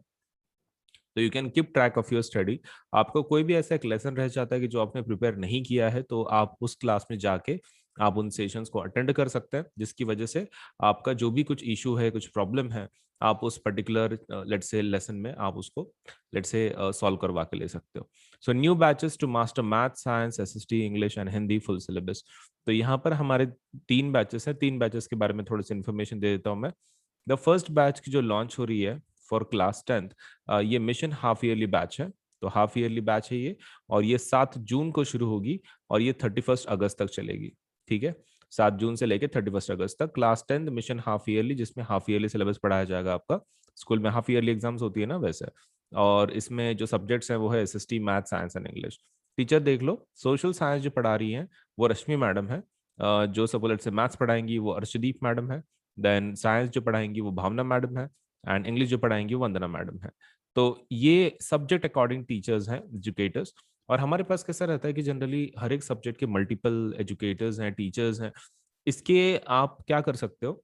तो you can keep track of your study. आपको कोई भी ऐसा एक लेसन रह जाता है कि जो आपने प्रिपेयर नहीं किया है, तो आप उस क्लास में जाके आप उन सेशंस को अटेंड कर सकते हैं, जिसकी वजह से आपका जो भी कुछ इशू है, कुछ प्रॉब्लम है, आप उस पर्टिकुलर लेट्स से लेसन में आप उसको लेट्स से सॉल्व करवा के ले सकते हो। So new batches to master math, science, SST, English and Hindi full syllabus. तो यहाँ पर हमारे 3 बैचेस हैं। 3 बैचेस के बारे में थोड़ी सी इन्फॉर्मेशन दे देता हूँ मैं। द फर्स्ट बैच की जो लॉन्च हो रही है फॉर क्लास 10th, ये मिशन हाफ ईयरली बैच है। तो हाफ ईयरली बैच है ये, और ये 7 जून को शुरू होगी और ये 31 अगस्त तक चलेगी। ठीक है, 7 जून से लेकर 31 अगस्त तक class 10th mission half yearly, जिसमें हाफ ईयरली सिलेबस पढ़ाया जाएगा आपका। स्कूल में हाफ ईयरली एग्जाम्स होती है ना वैसे। और इसमें जो सब्जेक्ट्स हैं वो है SST, math, science and English. Teacher देख लो, सोशल साइंस जो पढ़ा रही हैं वो रश्मि मैडम है। जो सपोलेट से मैथ्स पढ़ाएंगी वो अर्शदीप मैडम है। देन साइंस जो पढ़ाएंगी वो भावना मैडम है। एंड इंग्लिश जो पढ़ाएंगी वो वंदना मैडम है। तो ये सब्जेक्ट अकॉर्डिंग टीचर्स हैं, एजुकेटर्स। और हमारे पास कैसा रहता है कि जनरली हर एक सब्जेक्ट के मल्टीपल एजुकेटर्स हैं, टीचर्स हैं। इसके आप क्या कर सकते हो,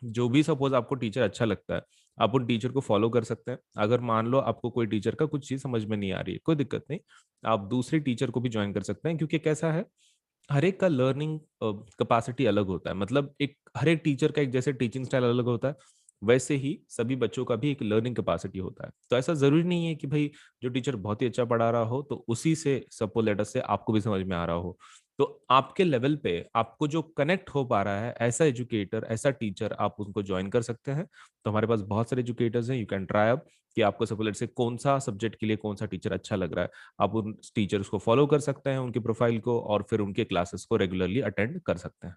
जो भी सपोज आपको टीचर अच्छा लगता है, आप उन टीचर को फॉलो कर सकते हैं। अगर मान लो आपको कोई टीचर का कुछ चीज समझ में नहीं आ रही है, कोई दिक्कत नहीं, आप दूसरे टीचर को भी ज्वाइन कर सकते हैं। क्योंकि कैसा है, हर एक का लर्निंग कैपेसिटी अलग होता है। मतलब एक हर एक टीचर का एक जैसे टीचिंग स्टाइल अलग होता है, वैसे ही सभी बच्चों का भी एक लर्निंग कैपेसिटी होता है। तो ऐसा जरूरी नहीं है कि भाई जो टीचर बहुत ही अच्छा पढ़ा रहा हो तो उसी से सपोज लेटर से आपको भी समझ में आ रहा हो। तो आपके लेवल पे आपको जो कनेक्ट हो पा रहा है, ऐसा एजुकेटर, ऐसा टीचर आप उनको ज्वाइन कर सकते हैं। तो हमारे पास बहुत सारे एजुकेटर्स हैं, यू कैन ट्राई अप कि आपको सपोज लेटर से कौन सा सब्जेक्ट के लिए कौन सा टीचर अच्छा लग रहा है। आप उन टीचर्स को फॉलो कर सकते हैं, उनके प्रोफाइल को, और फिर उनके क्लासेस को रेगुलरली अटेंड कर सकते हैं।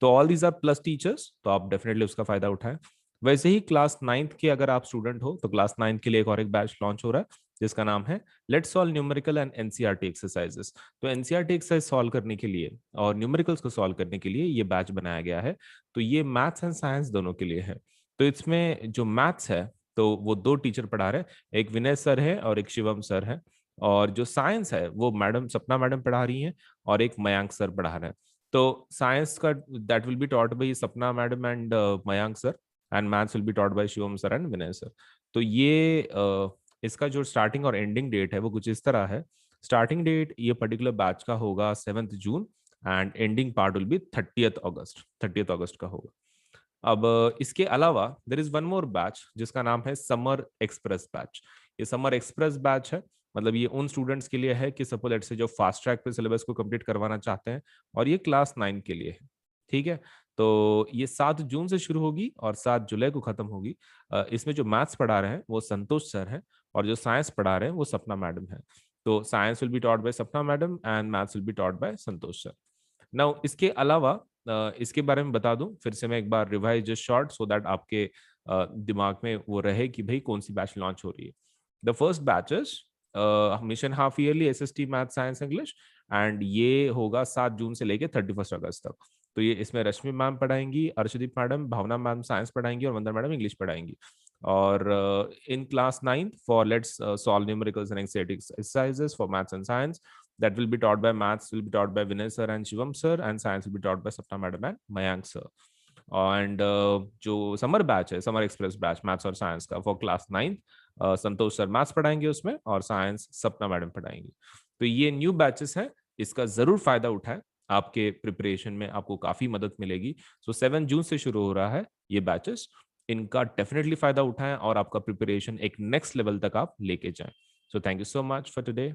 तो all these are plus teachers, तो आप डेफिनेटली उसका फायदा उठाएं। वैसे ही क्लास 9th के अगर आप स्टूडेंट हो तो क्लास 9th के लिए एक और एक बैच लॉन्च हो रहा है, जिसका नाम है let's solve numerical and NCERT exercises. तो एनसीईआरटी एक्सरसाइज सॉल्व करने के लिए और न्यूमेरिकल्स को सॉल्व करने के लिए ये बैच बनाया गया है। तो ये मैथ्स एंड साइंस दोनों के लिए है। तो इसमें जो मैथ्स है तो वो 2 टीचर पढ़ा रहे हैं, एक विनय सर है और एक शिवम सर है। और जो साइंस है वो मैडम सपना मैडम पढ़ा रही हैं और एक मयांक सर पढ़ा रहे हैं। तो साइंस का that will be taught by Sapna madam and Mayank sir, and maths will be taught by Shivam sir and Vinay sir. तो ये इसका जो स्टार्टिंग और एंडिंग डेट है वो कुछ इस तरह है। स्टार्टिंग डेट ये पर्टिकुलर बैच का होगा 7th June, and ending part will be 30th अगस्त का होगा। अब इसके अलावा there is one more batch जिसका नाम है समर एक्सप्रेस बैच। ये समर एक्सप्रेस बैच है, मतलब ये उन स्टूडेंट्स के लिए है कि सपोज लेट से जो फास्ट ट्रैक पे सिलेबस को कंप्लीट करवाना चाहते हैं, और ये क्लास 9 के लिए है। ठीक है, तो ये 7 जून से शुरू होगी और 7 जुलाई को खत्म होगी। इसमें जो मैथ्स पढ़ा रहे हैं वो संतोष सर हैं, और जो साइंस पढ़ा रहे हैं वो सपना मैडम है। तो science will be taught by Sapna madam and maths will be taught by Santosh sir. Now इसके अलावा इसके बारे में बता दूं फिर से मैं एक बार, revise just short so that आपके दिमाग में वो रहे कि भाई कौन सी बैच लॉन्च हो रही है। The first batch is mission half yearly SST math science English, and ये होगा 7 जून से लेके 31 अगस्त तक। तो ये इसमें रश्मि मैम पढ़ाएंगी, अर्शदीप मैडम, भावना मैम साइंस पढ़ाएंगी और वंदना मैडम इंग्लिश पढ़ाएंगी। और in class 9th for let's solve numericals and exercises for maths and science, that will be taught by maths will be taught by Vinay sir and Shivam sir, and science will be taught by Sapna madam and Mayank sir. And जो summer batch है, summer express batch maths और science का for class 9th, Santosh sir maths पढ़ाएंगे उसमें और science सपना madam पढ़ाएंगी। तो ये न्यू बैचेस हैं, इसका जरूर फायदा उठाएं, आपके प्रिपरेशन में आपको काफी मदद मिलेगी। सो 7 जून से शुरू हो रहा है ये बैचेस, इनका डेफिनेटली फायदा उठाएं और आपका प्रिपरेशन एक नेक्स्ट लेवल तक आप लेके जाएं। So thank you so much for today.